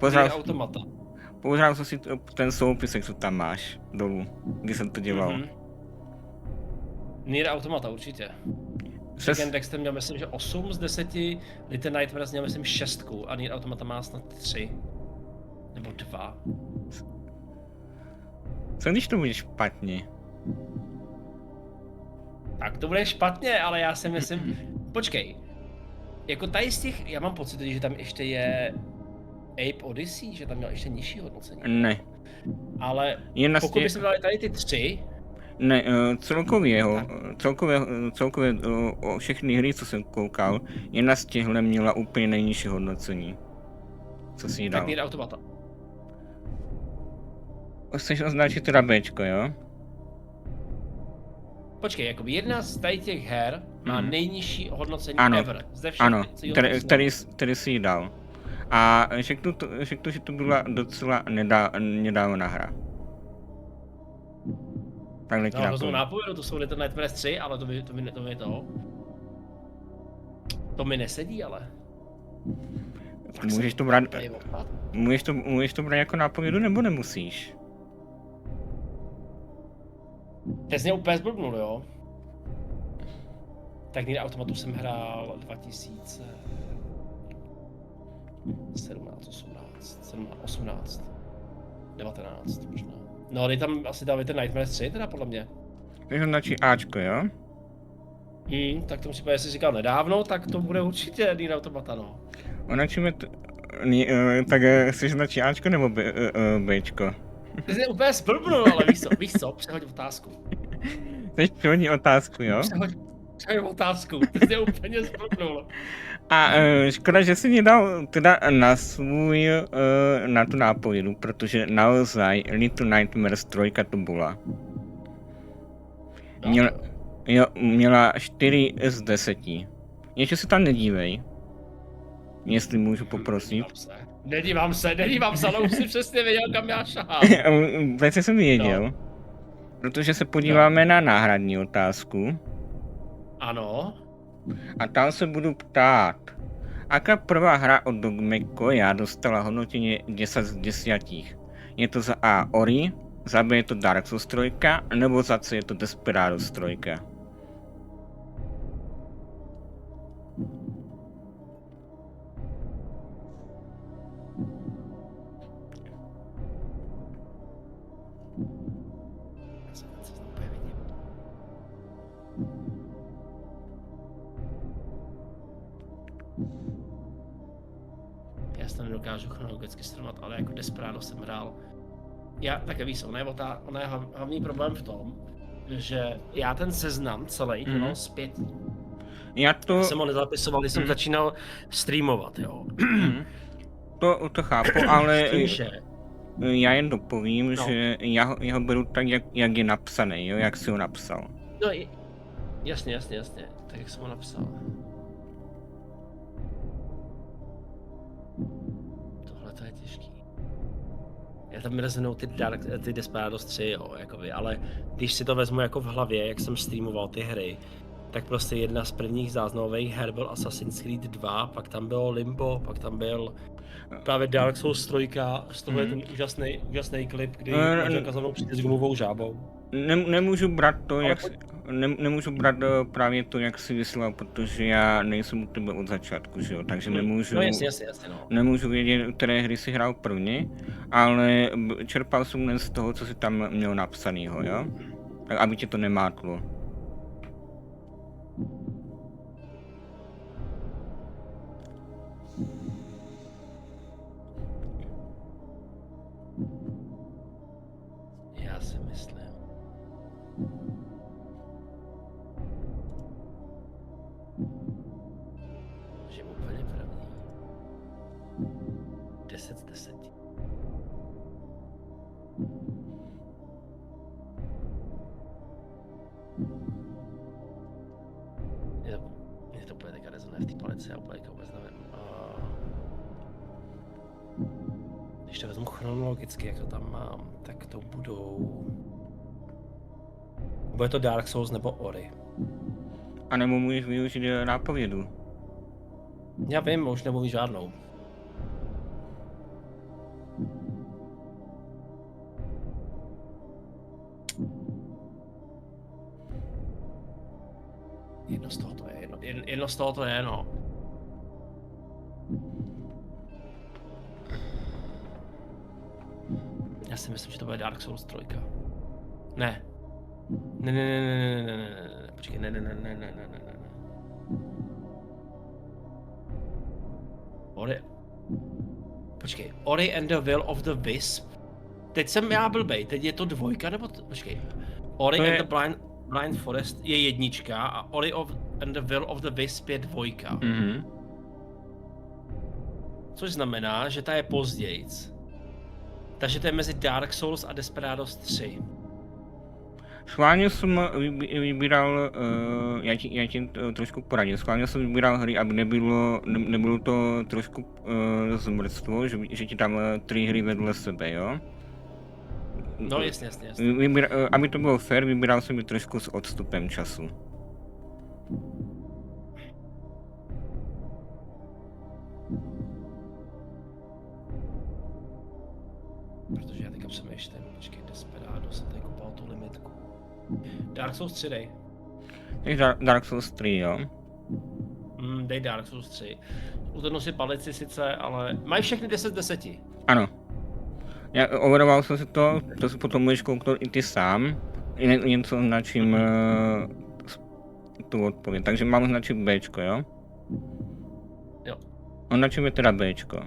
Nier Automata.
Pozral jsem si ten soupisek, co tam máš dolů, když jsem to dělal.
Nier Automata určitě. Jack Dexter měl myslím, že 8 z 10, Little Nightmares měl myslím 6 a Nier Automata má snad 3. Nebo 2.
Co když to bude špatně?
Tak to bude špatně, ale já si myslím... Počkej. Jako tady z těch... Já mám pocit, že tam ještě je... Ape Odyssey, že tam měl ještě nižší hodnocení.
Ne.
Ale pokud bychom dali tady ty 3...
Ne, celkově všechny hry, co jsem koukal, jedna z těchhle měla úplně nejnižší hodnocení. Co si jí dal?
Tak Nier Automata.
Chceš označit teda Bčko, jo?
Počkej, jakoby jedna z tady těch her má nejnižší hodnocení ever.
Ano, který si jí dal. A řeknu, že to byla docela nedávná hra. Takhle ti
no, to nápovědu, to jsou Little Nightmares 3, ale to mi nesedí, ale.
Můžeš to brát jako nápovědu, nebo nemusíš?
Teď mě úplně zblbnul, jo? Tak Nier Automatu jsem hrál 2017, 18, 19 možná. No ale tam asi dali ten Nightmares 3 teda podle mě.
Takže značí Ačko, jo?
Tak to musím, jestli říkal nedávno, tak to bude určitě Nier Automata, no.
Tak chceš načít Ačko nebo Bčko?
Ty jsi úplně zblbnul, ale víš co, přehoď otázku.
Chceš přehodit otázku, jo?
Přehoď otázku, ty jsi úplně zblbnul.
A škoda, že jsi mě dal teda na svůj, na tu nápovědu, protože naozaj Little Nightmares 3 to byla. Měla 4 z 10. Ještě se tam nedívej. Jestli můžu poprosit.
Nedívám se, ale už si přesně věděl, kam já šahám.
Vůbec jsem věděl. Protože se podíváme na náhradní otázku.
Ano.
A tam se budu ptát. Aká prvá hra od Dogmekoja dostala hodnotenie 10 z 10? Je to za A Ori, za B je to Dark Souls 3, nebo za C je to Desperados 3?
Já se to nedokážu chronologicky srovnat, ale jako Desperados jsem hrál. Já také víš, ona je hlavní problém v tom, že já ten seznam celý dělal zpětně. Já jsem ho nezapisoval, když jsem začínal streamovat, jo.
To chápu, ale já jen dopovím, že já ho beru tak, jak je napsaný, jo, jak jsi ho napsal.
No, jasně, tak jak jsem ho napsal. Tohle to je těžký. Já tam rezonuju ty Desperados 3, jo, jakoby, ale když si to vezmu jako v hlavě, jak jsem streamoval ty hry, tak prostě jedna z prvních záznamových her byl Assassin's Creed 2, pak tam bylo Limbo, pak tam byl právě Dark Souls 3, z toho je ten úžasný klip, kdy Mařenka za mnou přijde s gumovou žábou.
Nemůžu brát to, nemůžu brát právě to, jak jsi vyslal, protože já nejsem u tebe od začátku, že jo, takže nemůžu,
jasně, no.
Nemůžu vědět, které hry si hrál první, ale čerpal jsem jen z toho, co si tam měl napsanýho, jo, tak aby tě to nemátlo.
Já si myslím. Že úplně první. 10 z 10. Mě to úplně teďka rezonuje v té palici, já úplně vůbec nevím. Když to vezmu chronologicky, jak to tam mám, tak to bude to Dark Souls nebo Ori.
A nebo můžeš využít nápovědu.
Já vím, už nemluvím žádnou. Jedno z toho to je, no. Já si myslím, že to bude Dark Souls 3. Ne. Ne. Počkej, ne. Ori and the Will of the Wisp. Teď jsem já blbej, teď je to 2, nebo počkej. Ori and the Blind Forest je 1 a Ori and the Will of the Wisp je 2. Což znamená, že ta je pozdějc. Takže to je mezi Dark Souls a Desperados 3.
Schválně jsem vybíral, já ti trošku poradím, schválně jsem vybíral hry, aby nebylo to trošku zmrstvo, že ti tam 3 hry vedle sebe, jo?
No jasně.
Aby to bylo fair, vybíral jsem je trošku s odstupem času.
Protože já teďka přemýšlím, počkej, Desperados jsem tady kopal tu limitku. Dark Souls 3 dej.
Dark Souls 3, jo?
Dej Dark Souls 3. Utenu si palici sice, ale mají všechny 10 z 10.
Ano. Já overoval jsem si to si potom můžeš kouknout i ty sám. Něco označím tu odpověď, takže mám označit Bčko, jo?
Jo.
Označíme teda Bčko.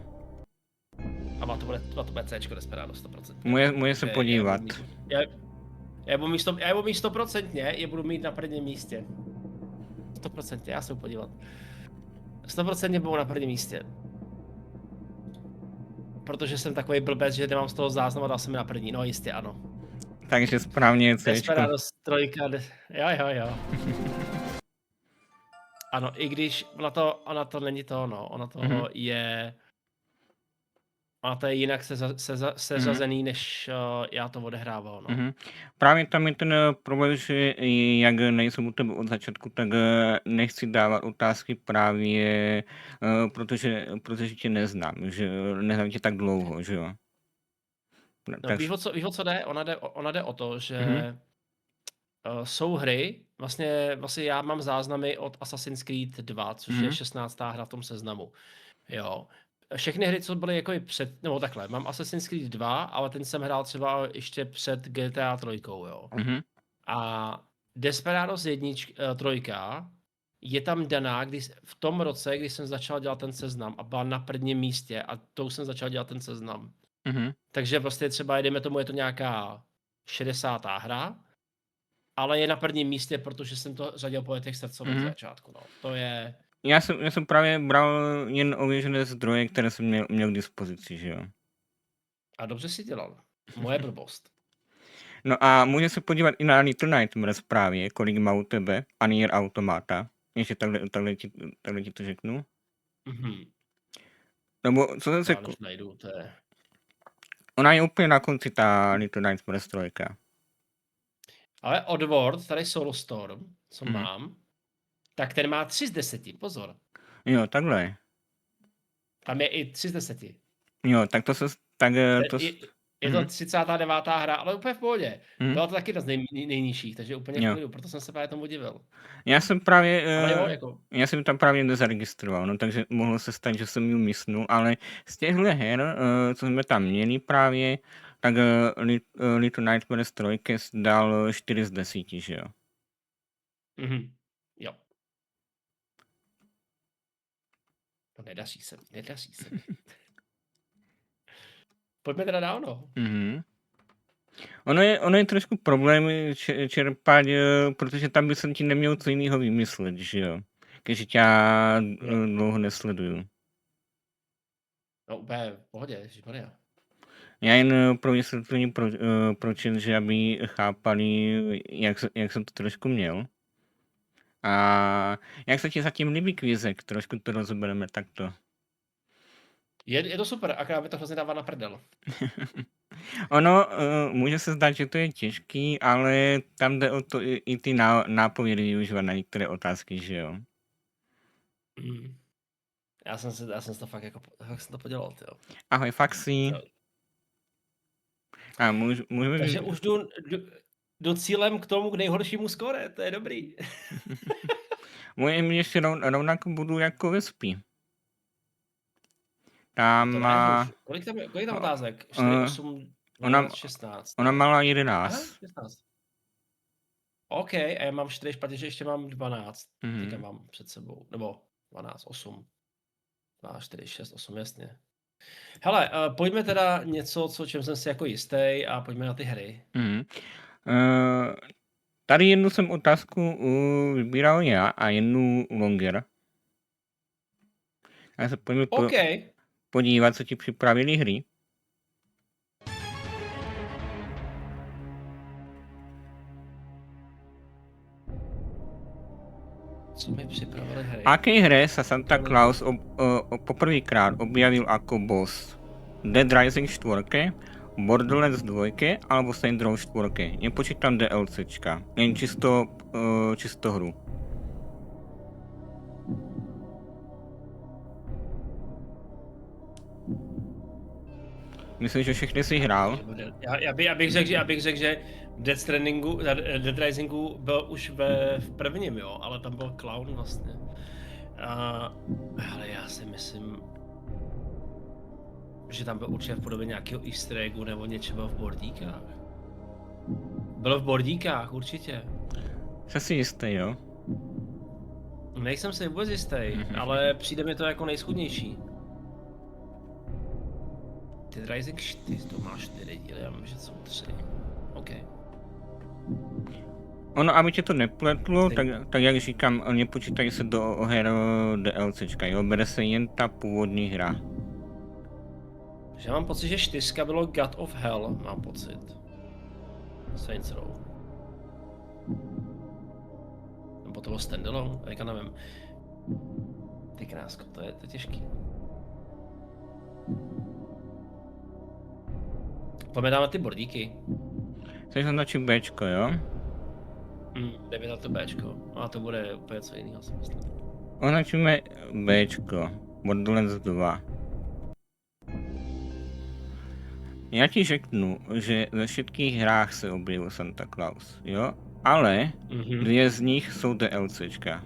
to bude Cčko Desperados 100%.
Může se podívat.
Já budu mít 100%, je budu mít na prvním místě. 100%, já se budu podívat. 100% budu na prvním místě. Protože jsem takový blbec, že nemám z toho záznam a dal jsem mi na první, no jistě ano.
Takže správně je Cčko.
Desperados 3, jo. Ano, i když ona to není to, no, ona to je... A to je jinak seřazený, než já to odehrával. No.
Právě tam je ten problém, že jak nejsem u tebe od začátku, tak nechci dávat otázky právě, protože tě neznám, že neznám tě tak dlouho, že jo.
No, víš, o co jde? Ona jde o to, že jsou hry, vlastně já mám záznamy od Assassin's Creed 2, což je 16. hra v tom seznamu. Jo. Všechny hry, co byly jako před, nebo takhle, mám Assassin's Creed 2, ale ten jsem hrál třeba ještě před GTA 3, jo. A Desperados 1, 3 je tam daná, v tom roce, kdy jsem začal dělat ten seznam a byla na prvním místě a tou jsem začal dělat ten seznam. Takže prostě třeba, jdeme tomu, je to nějaká 60. hra, ale je na prvním místě, protože jsem to řadil po těch srdcových začátku, no. To je...
Já jsem právě bral jen ověřené zdroje, které jsem měl k dispozici, že jo.
A dobře si dělal. Moje blbost.
No a může se podívat i na Little Nightmares právě, kolik má u tebe, a Nier Automata. Ještě takhle ti to řeknu. Nebo co jsem se...
najdu, to je...
Ona je úplně na konci, ta Little Nightmares 3.
Ale Oddworld, tady Soulstorm, co mám, tak ten má 3 z 10, pozor.
Jo, takhle.
Tam je i 3 z 10.
Jo, tak to se... Tak,
je to 39. hra, ale úplně v pohodě. Byla to taky jedna z nejnižších, takže úplně v pohodě, proto jsem se právě tomu divil.
Já jsem právě...
Já
jsem tam právě nezaregistroval, no, takže mohlo se stát, že jsem ji misnul, ale z těchto her, co jsme tam měli právě, tak Little Nightmares 3 dal 4 z 10, že jo?
Jo. No nedaří se. Pojďme teda dál, no.
Ono je trošku problém čerpat, protože tam bych ti neměl co jiného vymyslet, že jo? Když tě dlouho nesleduju.
No úplně v pohodě, ježišmarja.
Já jen pro vysvětlení proč, že aby chápali, jak jsem to trošku měl. A jak se ti zatím líbí kvízek? Trošku to rozebereme takto.
Je to super, akorát by to hrozně dává na prdel.
Ono, může se zdát, že to je těžký, ale tam jde o to i ty nápovědy využívat na některé otázky, že jo?
Já jsem to fakt jako, jak jsem to podělal, jo.
Ahoj, Faxi. A můžeme...
Takže už jdu cílem k tomu, k nejhoršímu skore, to je dobrý.
Moje ještě rovnako budu jako Vespy. Tam má...
Kolik tam otázek? 4, 8, 12, 16.
Ona má 11.
Aha, 16. OK, a já mám 4 špatně, že ještě mám 12. Teďka mám před sebou. Nebo 12, 8. 2, 4, 6, 8, jasně. Hele, pojďme teda něco, čem jsem si jako jistý, a pojďme na ty hry.
Tady jednu jsem otázku vybíral já a jednu Longer. A se pojďme podívat, co ti připravili hry.
Co mi připravili hry?
Aké hre sa Santa Claus poprvýkrát objavil ako boss? Dead Rising 4, Borderlands 2 alebo Saints Row 4? Nepočítam DLCčka, jen čisto hru. Myslíš, že všechny jsi hrál?
Já bych řekl, že Dead Risingu byl už v prvním, jo, ale tam byl Clown vlastně. Ale já si myslím, že tam byl určitě v podobě nějakého easter eggu nebo něčeho v bordíkách. Bylo v bordíkách, určitě.
Jsi si jistý, jo?
Nejsem si vůbec jistý, ale přijde mi to jako nejschudnější. Dead Rising 4, to má 4 díly, já vím, že jsou 3. OK.
Ono, aby tě to nepletlo,
Stejně.
tak jak říkám, nepočítají se do her DLCčka, jo? Bere se jen ta původní hra.
Že mám pocit, že 4 bylo God of Hell, mám pocit. Saints Row. Nebo to bylo standalone, já nevím. Ty krásko, to je těžký. Pojďme dáme ty bordíky.
Chceš označit Bčko, jo?
Jdeme na to Bčko. A to bude úplně co jiného, si myslím.
Označíme Bčko, Borderlands 2. Já ti řeknu, že ve všetkých hrách se objevil Santa Claus, jo? Ale 2 z nich jsou DLCčka.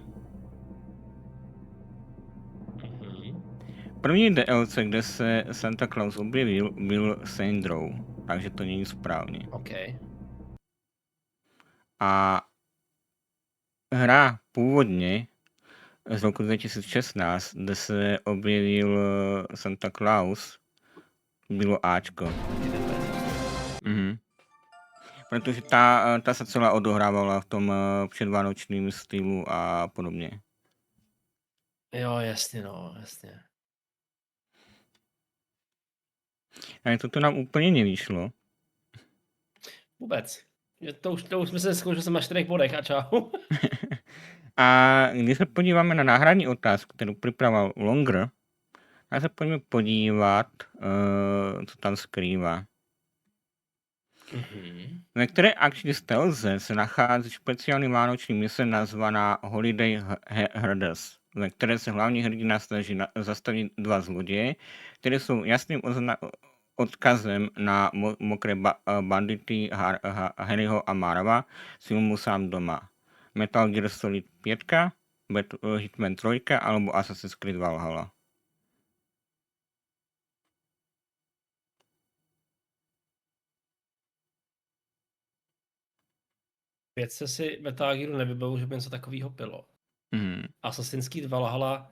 První DLC, kde se Santa Claus objevil, byl Saints Row, takže to není správně.
OK.
A hra původně z roku 2016, kde se objevil Santa Claus, bylo Ačko. Protože ta se celá odohrávala v tom předvánočním stylu a podobně.
Jo, jasně, no, jasně.
Ale toto nám úplně nevyšlo.
Vůbec. To už jsme se skončili, že jsem na 4 bodech a čau.
A když se podíváme na náhradní otázku, kterou připravoval Longer, tak se pojďme podívat, co tam skrývá. Ve které akční stelze se nachází speciální vánoční mise nazvaná Holiday Herders, ve které se hlavní hrdina snaží zastavit 2 zloděje, které jsou jasným odkazem na mokré bandity Harryho a Marva z filmu Sám doma. Metal Gear Solid 5, Hitman 3 alebo Assassin's Creed Valhalla.
Vědce si Metal Gearu nevybavu, že by něco takového bylo. Assassin's Creed Valhalla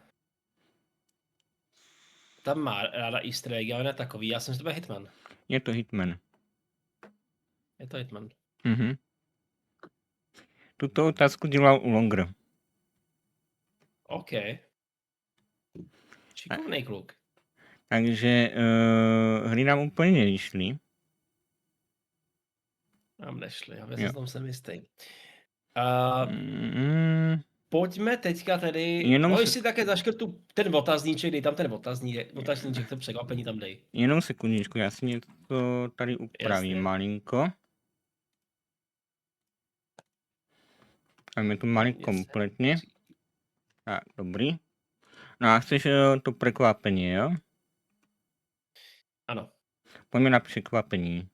tam má ráda easter egg, ale ne takový. Já jsem si to byl Hitman.
Je to Hitman.
Je to Hitman.
Tuto otázku dělal Longer.
OK. Šikovnej kluk.
Takže hry nám úplně nevyšly.
Nám nešli, já věřím, tom jsem jistý. Pojďme teďka tedy, si také zaškrtu ten otazníček, dej tam ten otazníček, to překvapení tam dej.
Jenom sekundičku, já si něco tady upravím malinko. A mě to malý kompletně. Tak, dobrý. No a chceš to překvapení, jo?
Ano.
Pojďme na překvapení.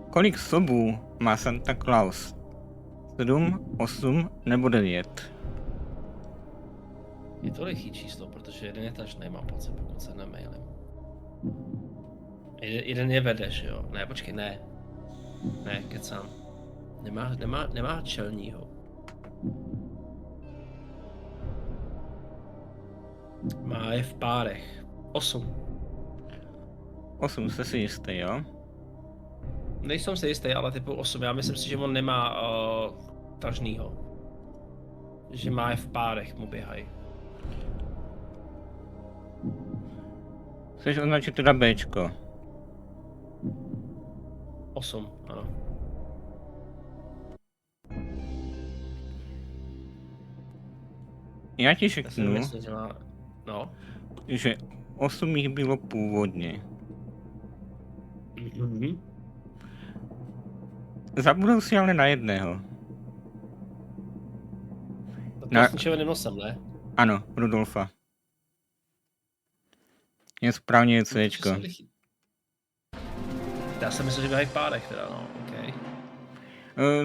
Kolik sobů má Santa Claus? 7, 8 nebo 9?
Je to lichý číslo, protože jeden je tažnej, mám pocit, pokud se nemailím. Jeden je vedeš, jo? Ne, počkej, ne. Ne, kecám. Nemá čelního. Má je v párech. 8.
8, jste si jistý, jo?
Nejsem si jistý, ale typu 8. Já myslím si, že on nemá tažnýho. Že má je v párech, mu běhají.
Chceš označit teda Bčko?
8, ano.
Já ti řeknu, že 8 jich bylo původně. Zabudou si ale na jedného.
To s ničeveným nosem, ne?
Ano, Rudolfa. Je správně je Cčko.
Já jsem myslel, že běhají v párech teda, no, OK.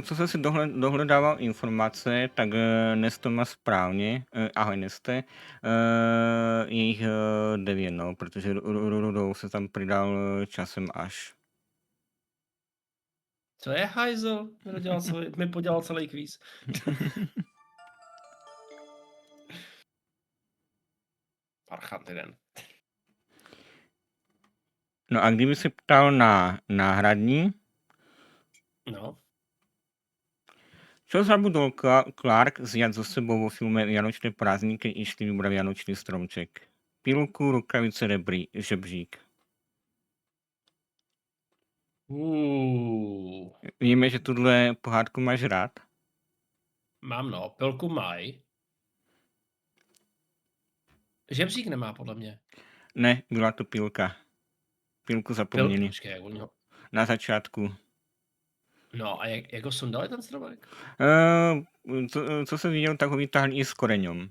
Co jsem si dohledával informace, tak Nesto má správně, ahoj Neste, je jich 9, no, protože Rudolf se tam přidal časem až.
Co je hajzl? Mi podělal celý kvíz. Archantiden.
No a kdyby se ptal na náhradní,
No.
čo zabudol Clark zjať so sebou vo filme Vianočné prázdniny, keď išli vybrať Vianočný stromček? Pilku, rukavice, žebřík. Víme, že tuhle pohádku máš rád?
Mám no, pilku maj. Žebřík nemá podle mě.
Ne, byla to pilka. Pilku zapomněli.
Počkej, jak on ho...
Na začátku.
No a jak ho sundali ten stromek?
Co jsem viděl, tak ho vytáhli i s koreňom.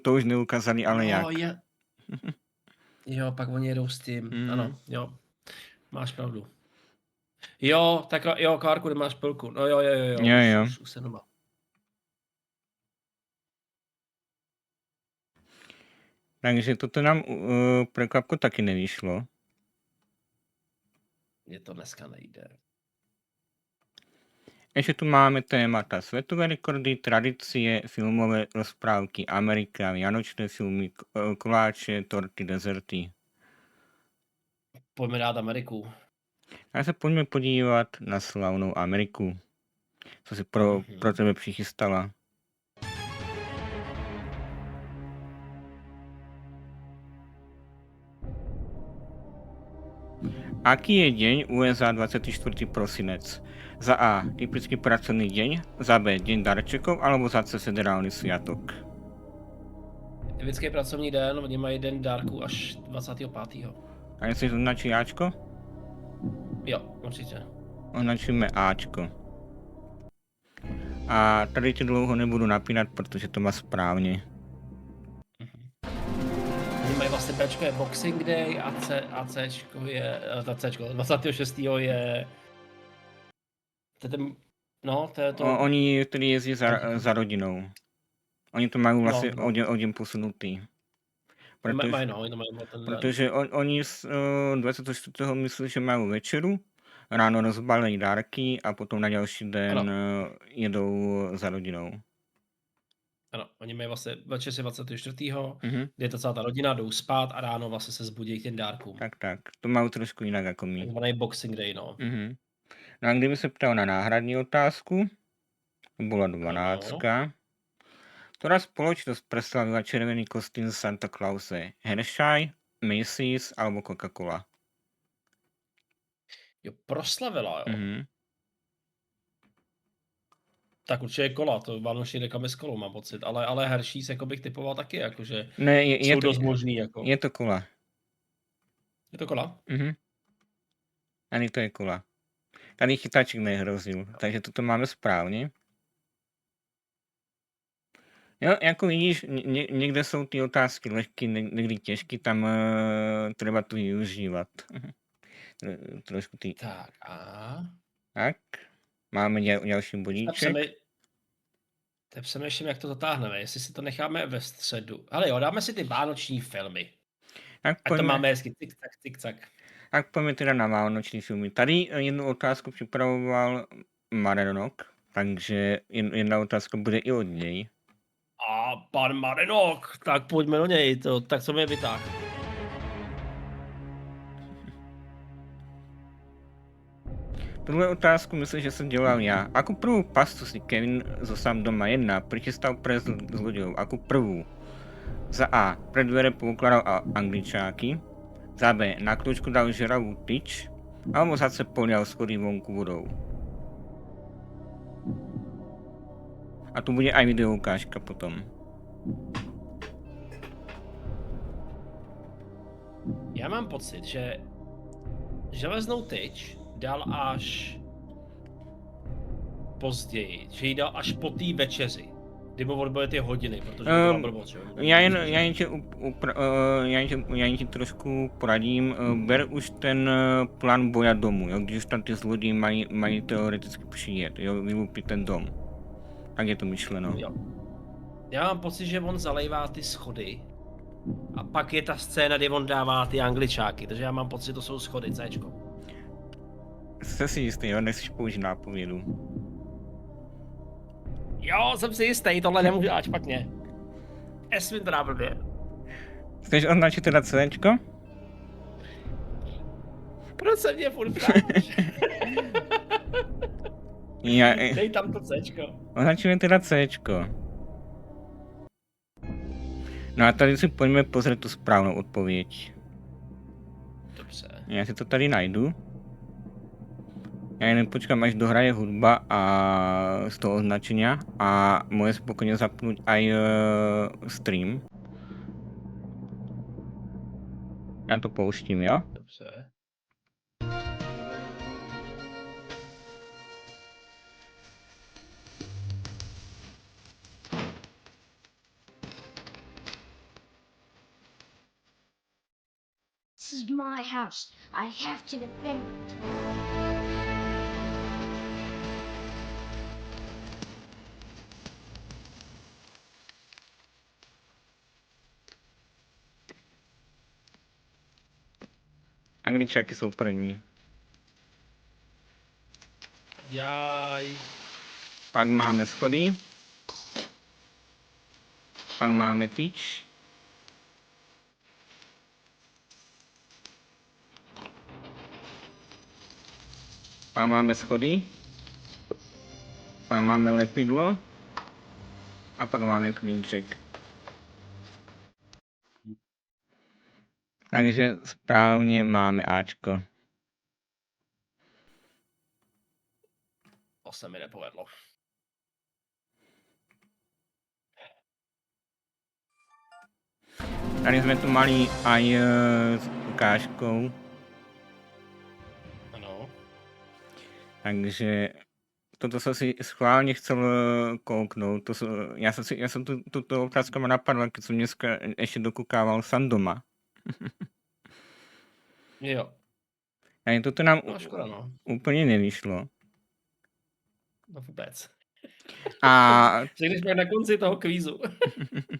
To už neukázali, ale
no,
jak.
Jo, pak oni jedou s tím. Ano, jo. Máš pravdu. Jo, tak jo, Clarku, nemáš pilku. No jo.
Jo.
Už se doma.
Takže toto nám prekvapko taky nevyšlo.
Mně to dneska nejde.
Ještě tu máme témata světové rekordy, tradicie, filmové rozprávky, Amerika, vianočné filmy, koláče, torty, dezerty.
Pojďme dát Ameriku.
A se pojďme podívat na slavnou Ameriku. Co si pro tebe přichystala. Aký je deň USA 24. prosinec? Za A. Typický pracovný deň, za B. Deň darčekov, alebo za C. Federálny sviatok.
Typický pracovní den, oni mají den dárku až 25.
A jestli označí Ačko?
Jo, určitě.
Označíme Ačko. A tady ti dlouho nebudu napínat, protože to má správně.
Oni mají vlastně Bčko je Boxing Day a Cčko je, Cčko, 26. je... To je to...
Oni tedy jezdí za rodinou. Oni to mají vlastně o den posunutý. Protože oni z 24. myslí, že mají večeru, ráno rozbalí dárky a potom na další den jedou za rodinou.
Ano, oni mají vlastně večer 24. Kde to celá ta rodina, jdou spát a ráno vlastně se zbudí k těm dárkům.
Tak, to mají trošku jinak jako my.
Takzvaný Boxing Day, no.
No a kdyby se ptal na náhradní otázku, to byla 12. Ktorá spoločnosť preslavila červený kostým Santa Clause? Hershey, Macy's alebo Coca-Cola?
Jo, proslavila, jo. Tak určitě kola, to vánoční reklamy s kolou, mám pocit, ale Hershey's jako bych typoval taky, jakože jsou dost možný, jako.
Je to kola.
Je to kola?
Ani to je kola. Tady chytáček nehrozil, takže toto máme správně. Jo, jako vidíš, někde jsou ty otázky lehké, někdy těžké, tam treba to využívat. Trošku ty.
Tak a...
Tak, máme další bodíček.
Teď přemýšlím, jak to dotáhneme, jestli si to necháme ve středu. Ale jo, dáme si ty vánoční filmy. Tak to máme hezky cik-cak.
Tak pojďme teda na vánoční filmy. Tady jednu otázku připravoval Marenok, takže jedna otázka bude i od něj.
A pan Marenok, tak pojďme do něj, tak co mě vytáhl.
Tuhle otázku myslím, že jsem dělal já. Akú prvú pastu si Kevin zo Sám doma 1 prichystal pre zlodejov? Akú prvú? Za A. Pred dvere poukladal angličáky. Za B. Na kľúčku dal žeravú tyč. Alebo za C. polial schody vonku vodou. A tu bude aj video ukážka potom.
Já mám pocit, že železnou tyč dal až později, že ji dal až po té večeři, kdy mu odbyly ty hodiny, protože to byla blbost, jo?
Já jen ti trošku poradím, ber už ten plán boja domu, jo? Když tam ty zloději mají teoreticky přijet, jo? Vylupit ten dom. Tak je to myšleno.
Jo. Já mám pocit, že on zalejvá ty schody a pak je ta scéna, kdy on dává ty angličáky, takže já mám pocit, že to jsou schody, Cčko.
Jste si jistý, jo? Nechceš použít nápovědu.
Jo, jsem si jistý, tohle nemůžu dát špatně. Esvin to dá blbě.
Chceš označit teda Cčko?
Proč se mě furt ptáš? Dej tam to Cčko.
Označíme teda Cčko. No a tady si pojďme pozrieť tu správnou odpověď.
Dobře.
Já si to tady najdu. Já jen počkám, až dohraje hudba a z toho označenia a môže spokojne zapnúť aj stream. Já to pouštím, jo?
Dobře.
This is my house. I have to defend it.
Angličáky jsou první.
Jaj.
Pak máme schody. Pak máme tyč. Pak máme schody. Pak máme lepidlo. A pak máme klíček. Takže správně máme Ačko.
To se mi nepovedlo.
Tady jsme tu mali aj s ukážkou.
Ano.
Takže toto som si schválne chcel kouknout. Ja som túto otázka ma napadla, keď som dneska ešte dokúkával sám doma.
Jo.
A toto nám
No škoda, no.
úplne nevyšlo.
No vůbec.
A,
Když jsme na konci toho kvízu.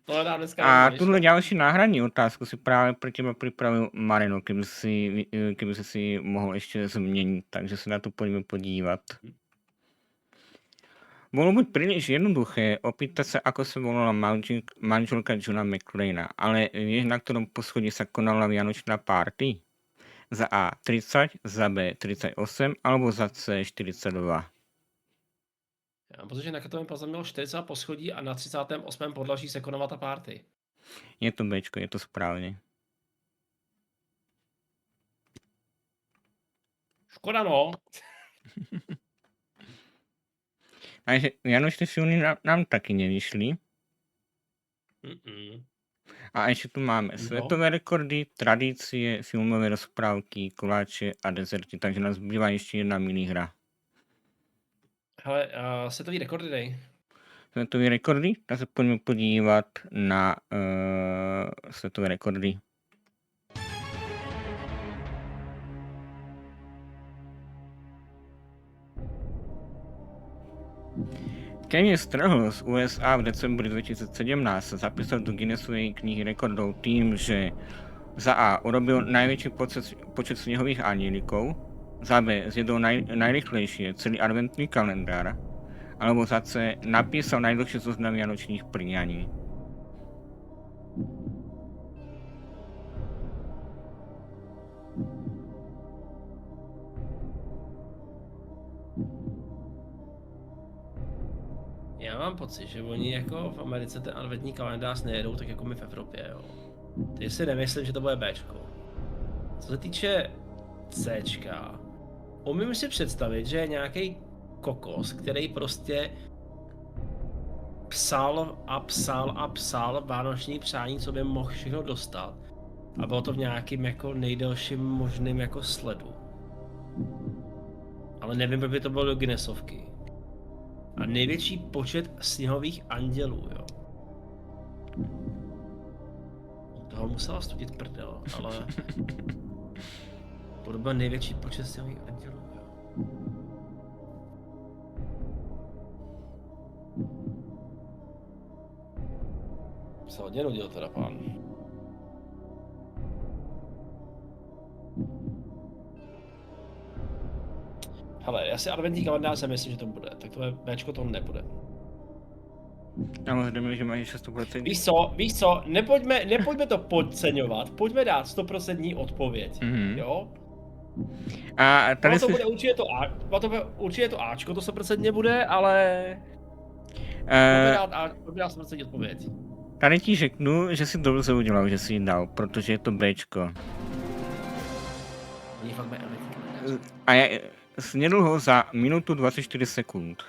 To nám dneska
a
nevyšlo.
túhle ďalší náhradní otázku si práve pre teba pripravil Marino, keby si mohol ešte zmeniť. Takže sa na to poďme podívať. Bolo byť príliš jednoduché opýtať sa, ako sa volala manželka Johna McClaina, ale vieš, na ktorom poschodí sa konala vianočná party? Za A 30, za B 38, alebo za C 42.
Já mám pocit, že na Katovém plaza mělo 40 poschodí a na 38. podlaží se konala ta party.
Je to Bčko, je to správne.
Škoda, no.
Takže vianočné filmy nám taky nevyšli. A ešte tu máme svetové rekordy, tradície, filmové rozprávky, koláče a dezerty, takže nás zbývá ešte jedna minihra.
Hele, světový rekordy dej.
Svetové rekordy, tak sa poďme podívať na svetové rekordy. Kevin Strhl z USA v decembri 2017 sa zapísal do Guinnessovej knihy rekordov tým, že za A urobil najväčší počet snehových anielikov, za B zjedol najrychlejšie celý adventný kalendár, alebo za C napísal najdlhšie zoznam vianočných prianí.
Já mám pocit, že oni jako v Americe ten adventní kalendář nejedou tak jako my v Evropě, jo. Teď si nemyslím, že to bude Bčko. Co se týče Cčka, umím si představit, že je nějaký kokos, který prostě psal vánoční přání, co by mohl všechno dostat. A bylo to v nějakým jako nejdelším možným jako sledu. Ale nevím, proč by to bylo do Guinnessovky. A největší počet sněhových andělů, jo. Toho musela studit prdel, ale... To byl největší počet sněhových andělů, jo. Se hodně nudil teda pán. Hele, já si adventní kalendář myslím, že to bude, tak to Bčko to nebude.
Samozřejmě, že máš 100%.
Víš co, nepojďme to podceňovat, pojďme dát 100% odpověď, jo?
A tady
No to bude určitě to Ačko, to 100% bude, ale pojďme dát 100% odpověď.
Tady ti řeknu, že si dobře udělal, že si ji dal, protože je to Bčko.
Oni fakt mají elitní kalendář.
A já snědl ho za minutu 24 sekund.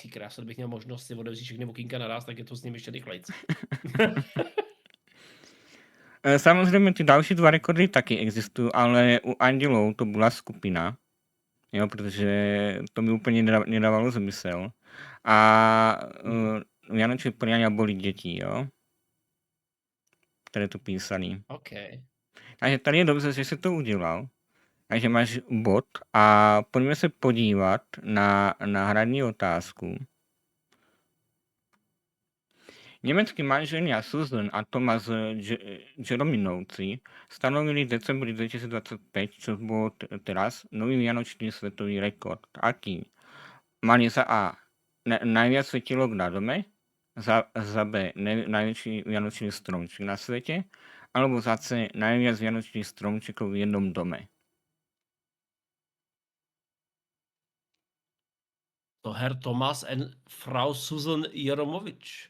Ty krása, kdybych měl možnost si odevřít všechny okýnka naraz, tak je to s ním ještě rychlejc.
Samozřejmě ty další 2 rekordy taky existují, ale u Andělou to byla skupina, jo, protože to mi úplně nedávalo smysl. A Janoči Priania boli děti, jo, které to písali.
OK.
Takže tady je dobře, že jsi to udělal. Takže máš bod a pojďme se podívat na hradní otázku. Německý manželia Susan a Thomas Jerominovci stanovili v decembri 2025, čo bolo teraz, nový vianočný svetový rekord. Aký? Mali za A najviac svetilok na dome, za B najväčší vianočný stromček na svete, alebo za C najviac vianočných stromčekov v jednom dome.
To Herr Thomas and Frau Susan Jeromovič.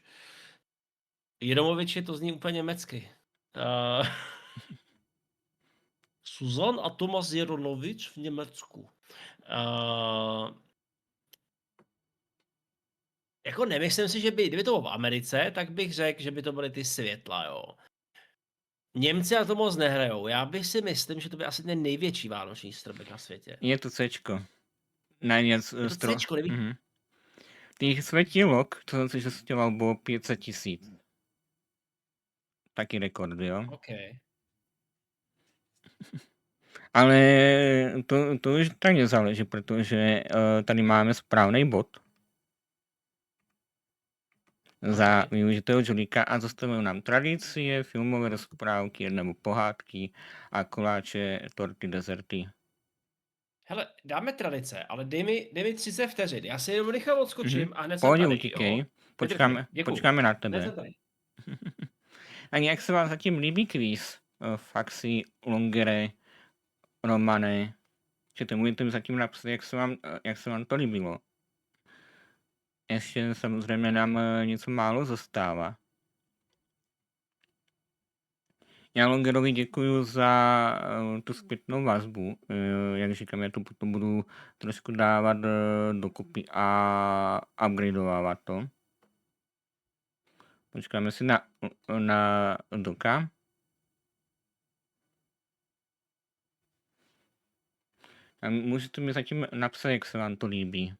Jeromovič je to zní úplně německy. Susan a Thomas Jeromovič v Německu. Jako nemyslím si, že kdyby to bylo v Americe, tak bych řekl, že by to byly ty světla, jo. Němci na to moc nehrajou. Já bych si myslím, že to by asi ten největší vánoční stromek na světě.
Je to Cčko. Najviac
Je to Cčko, neví?
Tých svetilok, čo som si zisťoval, bolo 500 000. Taký rekord, jo.
OK.
Ale to už tak nezáleží, protože tady máme správný bod za využitého žolíka a zostavujú nám tradície, filmové rozprávky nebo pohádky a koláče, torty, dezerty.
Hele, dáme tradice, ale dej mi 30 vteřin. Já si jenom rychle odskočím a hned jsem
Pohodě,
tady.
utíkej.
Jo?
Počkáme na
Hned
tebe.
jsem tady.
A jak se vám zatím líbí kvíz? Faxi, Longere, Romane? Čete, můžete mi zatím napsat, jak se vám to líbilo. Ještě samozřejmě nám něco málo zostává. Já Longerovi děkuju za tu zpětnou vazbu. Jak říkám, já to potom budu trošku dávat dokupy a upgradeovávat to. Počkáme si na Doka. A můžete mi zatím napsat, jak se vám to líbí.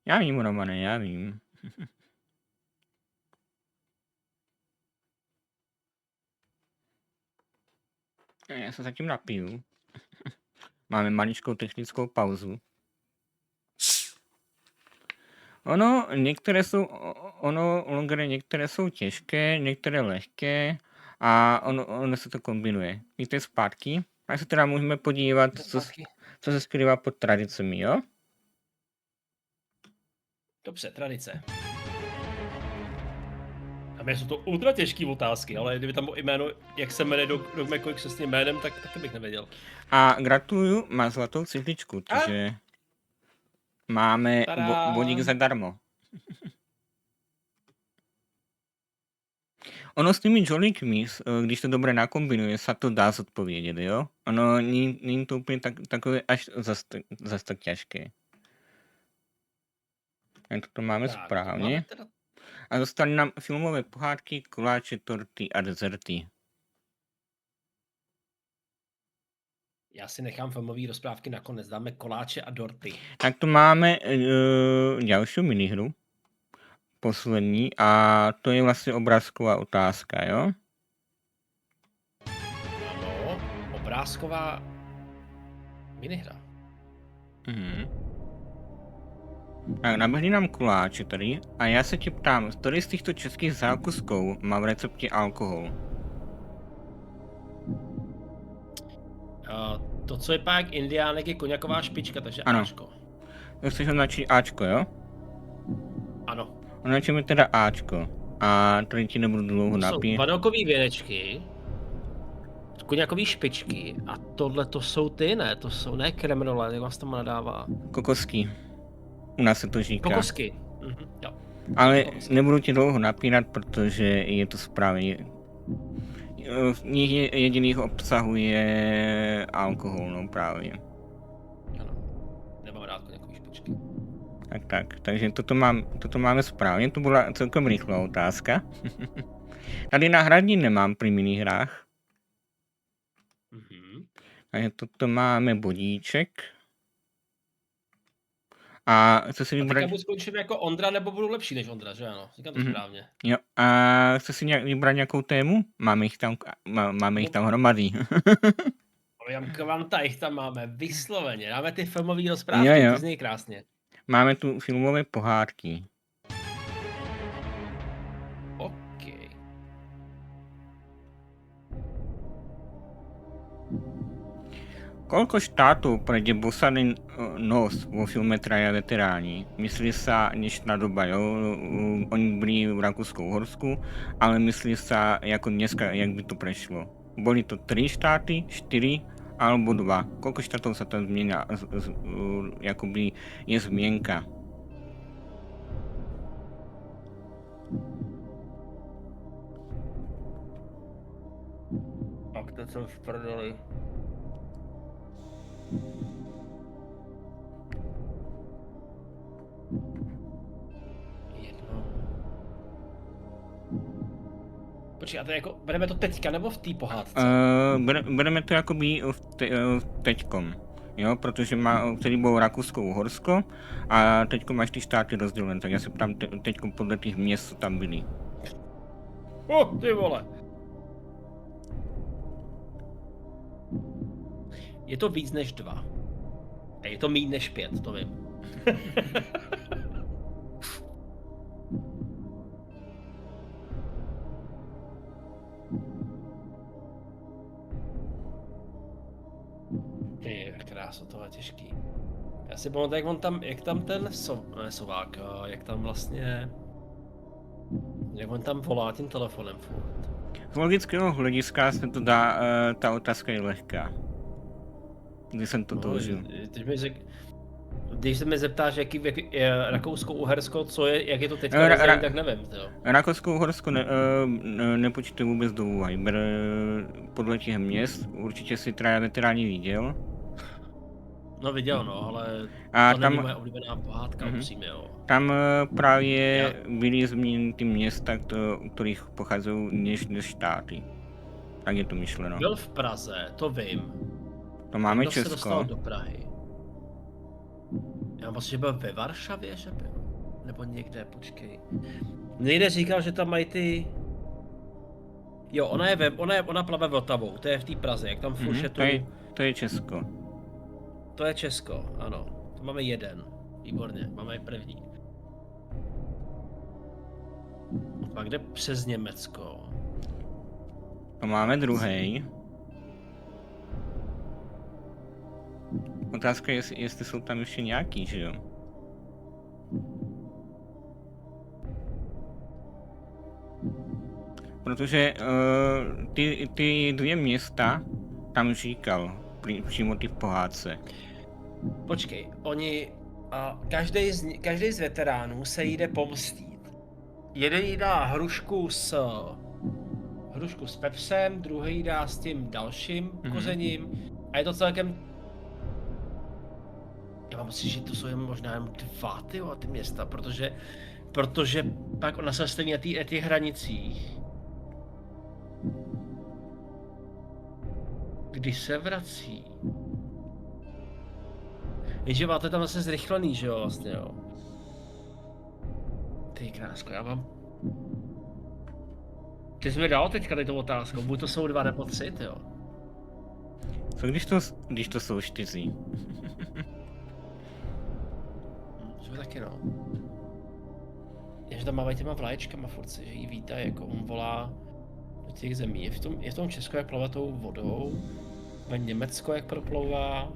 Já vím, Romane, já vím. Já se zatím napiju. Máme maličkou technickou pauzu. Longere některé jsou těžké, některé lehké a ono se to kombinuje. Víte, zpátky. A se teda můžeme podívat, co se skrývá pod tradicemi, jo?
Dobře, tradice. A mě jsou to ultra těžké otázky, ale kdyby tam bylo jméno, jak se jmenuje Doc McCoy se s tím jménem, tak taky bych nevěděl.
A gratuluju, má zlatou cihličku, takže máme bodík zadarmo. Ono s tými žolíkmi, když to dobře nakombinuje, se to dá zodpovědět, jo? Ono není to úplně takové až zas tak těžké. Jak to máme správně. A dostali nám filmové pohádky, koláče, torty a dezerty.
Já si nechám filmové rozprávky nakonec, dáme koláče a dorty.
Tak to máme další minihru. Poslední a to je vlastně obrázková otázka, jo?
Ano, obrázková minihra.
Tak nabehli nám koláče tady a já se tě ptám, který z těchto českých zákusků má v receptě alkohol?
To, co je pak indiánek, je koněková špička, takže
Ano.
Ačko.
Chceš označit Ačko, jo?
Ano.
Označíme teda Ačko. A tady ti nebudu dlouho
To jsou
napít.
vanilkový věnečky, koněkový špičky a tohle to jsou ty, ne? To jsou ne kremrole, jak vás tam nadává.
Kokosky. U nás se to říká.
Kokosky. Jo.
Ale
kokosky.
nebudu ti dlouho napínat, protože je to správně. V nich jediných obsahuje alkohol, no právě.
Ano. Nemám rád koněkový špičky.
Tak. Takže toto máme správně. To byla celkem rychlá otázka. Tady náhradní nemám při minihrách. Takže toto máme bodíček. A chce si
A
vybrat...
teďka buď skončím jako Ondra, nebo budu lepší než Ondra, že ano? Říkám to správně.
Jo, a chce si vybrat nějakou tému? Máme jich tam hromady.
Jan Kvanta, jich tam máme vysloveně. Dáme ty filmový rozprávky,
Jo.
ty zní krásně.
Máme tu filmové pohádky.
OK.
Koľko štátov prejde bosaný nos vo filme Traja veteráni? Myslí sa dnešná doba, jo? Oni byli v Rakúsku-Uhorsku, ale myslí sa ako dneska, jak by to prešlo. Boli to 3 štáty, 4 alebo 2. Koľko štátov sa tam zmienia, jakoby je zmienka?
Tak to jsem v prdeli. Počkej, a to jako, bereme to teďka nebo v té pohádce?
Bereme to jakoby teďkom. Jo, protože vtedy bylo Rakúsko-Uhorsko a teďko máš ty štáty rozdělené, tak já se ptám teďko podle těch měst, co tam byly.
Ty vole. Je to víc než 2. A je to méně než 5, to vím. Ty kráso, to je těžký. Já si pamatuju, jak tam ten sovák, jak tam vlastně... Jak on tam volá tím telefonem furt.
Z logického hlediska se to dá, ta otázka je lehká. Když jsem to doložil.
Když se mi zeptáš, jaký je Rakousko-Uhersko, jak je to teďka rozdělené, tak nevím.
Rakousko-Uhorsko nepočítá vůbec do úvahy. Podle těch měst, určitě si Traja veteráni viděl.
No viděl, no, ale
a
to není moje oblíbená pohádka, musím, jo.
Tam právě byly zmíněny ty města, kterých pocházejí než štáty. Tak je to myšleno.
Byl v Praze, to vím.
To máme
Kdo
Česko.
se dostal do Prahy? Já myslím, že byl ve Varšavě, že byl? Nebo někde, počkej. Někde říkal, že tam mají ty... Jo, ona plave Vltavou, to je v té Praze, jak tam furt
to je Česko.
To je Česko, ano. To máme jeden. Výborně, máme první. Pak jde přes Německo.
To máme druhý. Otázka je, jestli jsou tam ještě nějaký, že jo? Protože ty 2 města tam říkal, přímo ty v pohádce.
Počkej, každý z veteránů se jde pomstít. Jeden jí dá hrušku s pepsem, druhý dá s tím dalším kořením a je to celkem... Já mám pocit, že to jsou možná jen 2 ty města, protože pak ona se stejně na těch hranicích. Když se vrací... Jenže máte tam zase zrychlený, že jo, vlastně, jo. Ty krásko, já mám... Ty jsi mi dal teďka tady tu otázku, buď to jsou 2 nebo 3, jo.
Co když to jsou 4?
Že taky no. Jenže tam mávají těma vlaječkama furt, že jí vítají, jako on volá do těch zemí. Je v tom Česku, jak plave tou vodou, Německo jak proplouvá.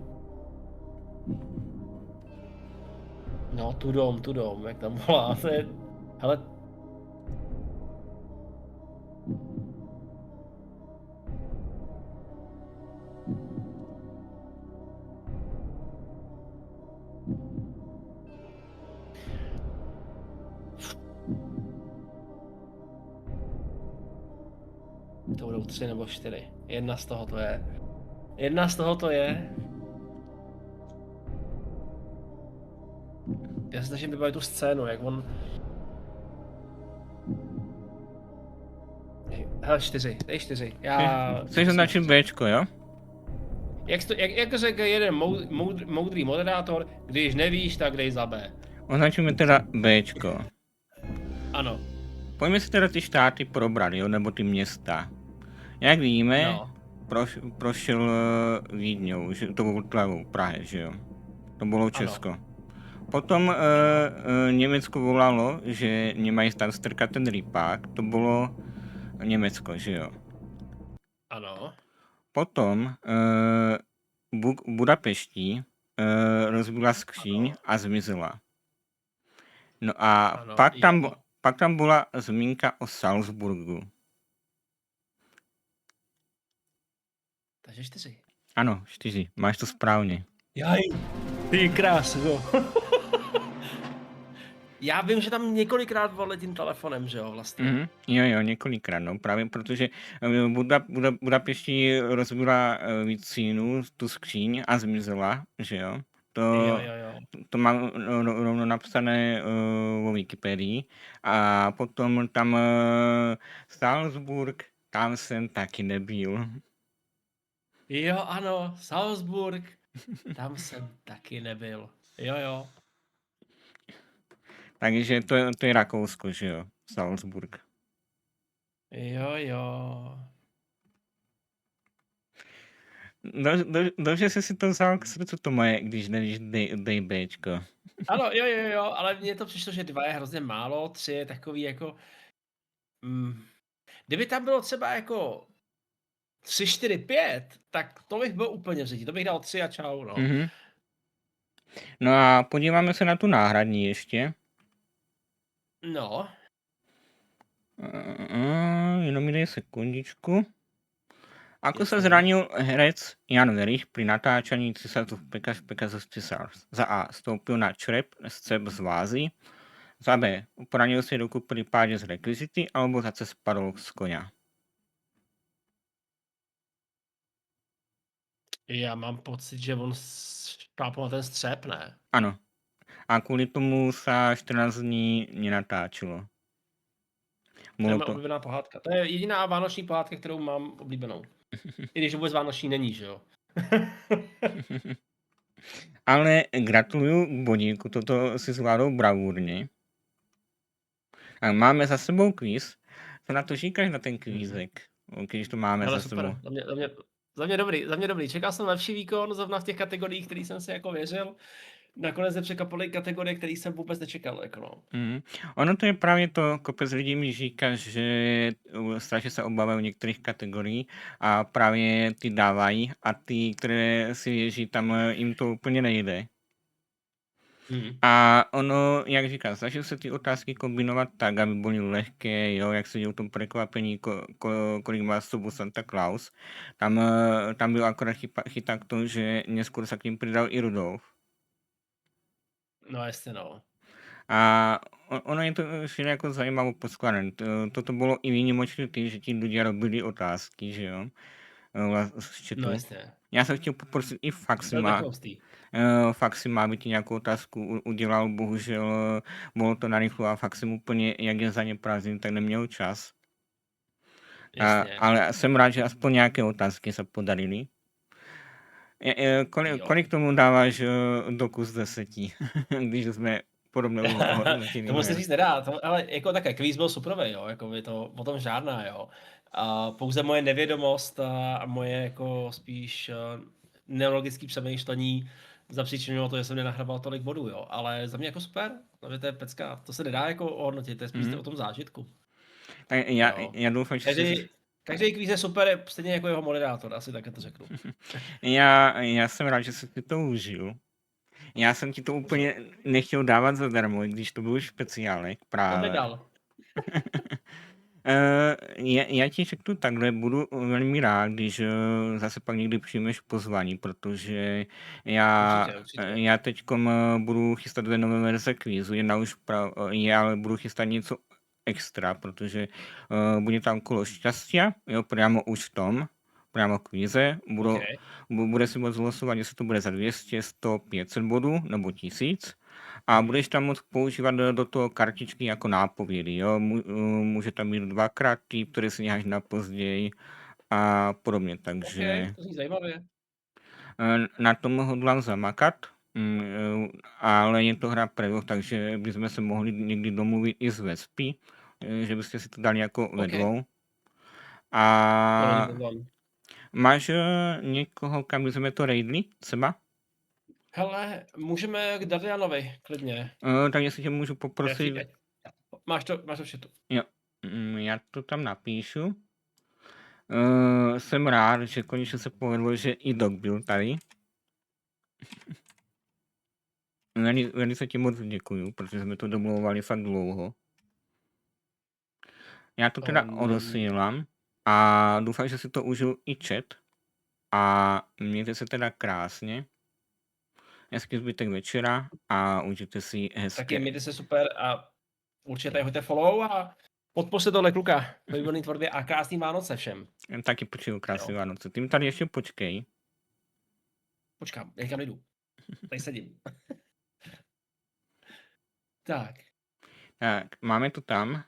No, Tudom, jak tam volá, to je, hele. To budou 3 nebo 4. Jedna z toho to je. Jedna z toho to je. Já se snažím vybavit tu scénu, jak on... Hele, 4, dej 4. Já...
Chceš označit Bčko, jo?
Jak řekl jeden moudrý moderátor, když nevíš, tak dej za B.
Označíme teda Bčko.
Ano.
Pojďme si teda ty štáty probrat, jo? Nebo ty města. Jak víme,
No.
prošel Vídňou, že to bylo Prahe, že jo? To bylo Česko. Potom Německo volalo, že nemají tam strkat ten rýpák, to bylo Německo, že jo?
Ano.
Potom Budapeští rozbila skříň a zmizela. No a
Ano,
pak tam byla zmínka o Salzburgu.
Takže 4.
Ano, 4, máš to správně.
Jaj, ty kráso. Já vím, že tam několikrát volali tím telefonem, že jo, vlastně.
Mm-hmm. Jo, několikrát, no, právě protože Budapešti rozbila vícínu, tu skříň a zmizela, že jo. To mám rovno napsané o Wikipedii. A potom tam Salzburg, tam jsem taky nebyl.
Jo, ano, Salzburg, tam jsem taky nebyl. Jo.
Takže to je Rakousko, že jo, Salzburg.
Jo.
Dobře jsi si to vzal k srdcu, to moje, když nevíš dej Bčko.
Ano, jo, ale mně to přišlo, že 2 je hrozně málo, 3 je takový jako... Kdyby tam bylo třeba jako 3, 4, 5, tak to bych byl úplně vzetí. To bych dal 3 a čau, no.
Mm-hmm. No a podíváme se na tu náhradní ještě.
No.
Jenom mi dej sekundičku. Ako se zranil herec Jan Werich pri natáčaní Císařův Pegasus Císař? Za A. Stoupil na črep z cep z vázy. Za B. Poranil si ruku pri pádě z rekvizity, alebo za C. spadl z konia.
Já mám pocit, že on štápl na ten střep, ne?
Ano. A kvůli tomu se 14 dní nenatáčelo.
To je moje oblíbená pohádka. To je jediná vánoční pohádka, kterou mám oblíbenou. I když vůbec vánoční není, že jo?
Ale gratuluju k bodíku, toto si zvládl bravurně. A máme za sebou kvíz. Co na to říkáš na ten kvízek, když to máme
hele,
za
super.
sebou?
Za mě dobrý. Čekal jsem lepší výkon zrovna v těch kategoriích, který jsem si jako věřil. Nakonec se překvapily kategorie, které jsem vůbec nečekal. Jako no.
Ono to je právě to, kopec lidí mi říká, že strašně se obávají některých kategorií a právě ty dávají a ty, které si věří, tam jim to úplně nejde. A ono, jak říkám, snažil se ty otázky kombinovat tak, aby byly lehké, jo, jak se dělá o tom překvapení, kolik má sobu Santa Claus. Tam byl akorát chyba k tomu, že neskôr se k ním přidal i Rudolf.
No jasně, no.
A ono je to všechno jako zajímavé poskládané. Toto bylo i výnimočné tím, že ti lidé robili otázky, že jo, z chatu.
No jasně.
Já jsem chtěl poprosit i Faxima, aby ti nějakou otázku udělal, bohužel bylo to narychlo a Faxim úplně, jak je za ně prázdnin, tak neměl čas. Ale jsem rád, že aspoň nějaké otázky se podarily. Kolik tomu dáváš do kus 10, když jsme podobnou hodnotili?
Tomu se říct nedá, ale jako také kvíz byl superový, jo, jako je to o tom žádná, jo. A pouze moje nevědomost a moje jako spíš nelogické přemýšlení zapříčinilo to, že jsem nenahrabal tolik bodů, jo, ale za mě jako super, to je pecka, to se nedá jako ohodnotit, to je spíš o tom zážitku.
Tak já doufám, že
Takže i kvíz je super, stejně jako jeho moderátor, asi také to řeknu.
Já jsem rád, že jsi si to užil. Já jsem ti to úplně nechtěl dávat zadarmo, i když to byl už speciálek
To
právě.
nedal.
Já ti řeknu takhle, budu velmi rád, když zase pak někdy přijmeš pozvání, protože
Určitě.
já teď budu chystat 2 nové verze kvízu, ale budu chystat něco extra, protože bude tam kolo šťastia, jo, priamo už v tom, priamo v kvíze,
Okay.
bude si moct losovat, jestli to bude za 200, 100, 500 bodů, nebo 1000. A budeš tam moct používat do toho kartičky jako nápovědy, jo. Může tam být 2x typ, který si necháš na později a podobně, takže
OK, to zní zajímavě.
na tom hodlám zamakat, ale je to hra pre dvoch, takže bychom se mohli někdy domluvit i s Vespy, že byste si to dali jako ve dvou.
To
A
není problém.
máš někoho, kam bychom to raidli třeba?
Hele, můžeme k Dadianovi, klidně.
Tak jestli tě můžu poprosit.
Máš to v chatu.
Jo, já to tam napíšu. Jsem rád, že konečně se povedlo, že i Dok byl tady. Velice ti moc děkuju, protože jsme to domlouvali fakt dlouho. Já to teda odesílám a doufám, že si to užil i chat. A mějte se teda krásně. Hezký zbytek večera a užijte si hezké.
Taky mějte se super a určitě tady hoďte follow a podpořte tohle kluka ve výborné tvorbě a krásný Vánoce všem.
Taky počiju krásný Vánoce. Ty mi tady ještě počkej.
Počkám, někam nejdu. Tady sedím. Tak.
Tak, máme to tam.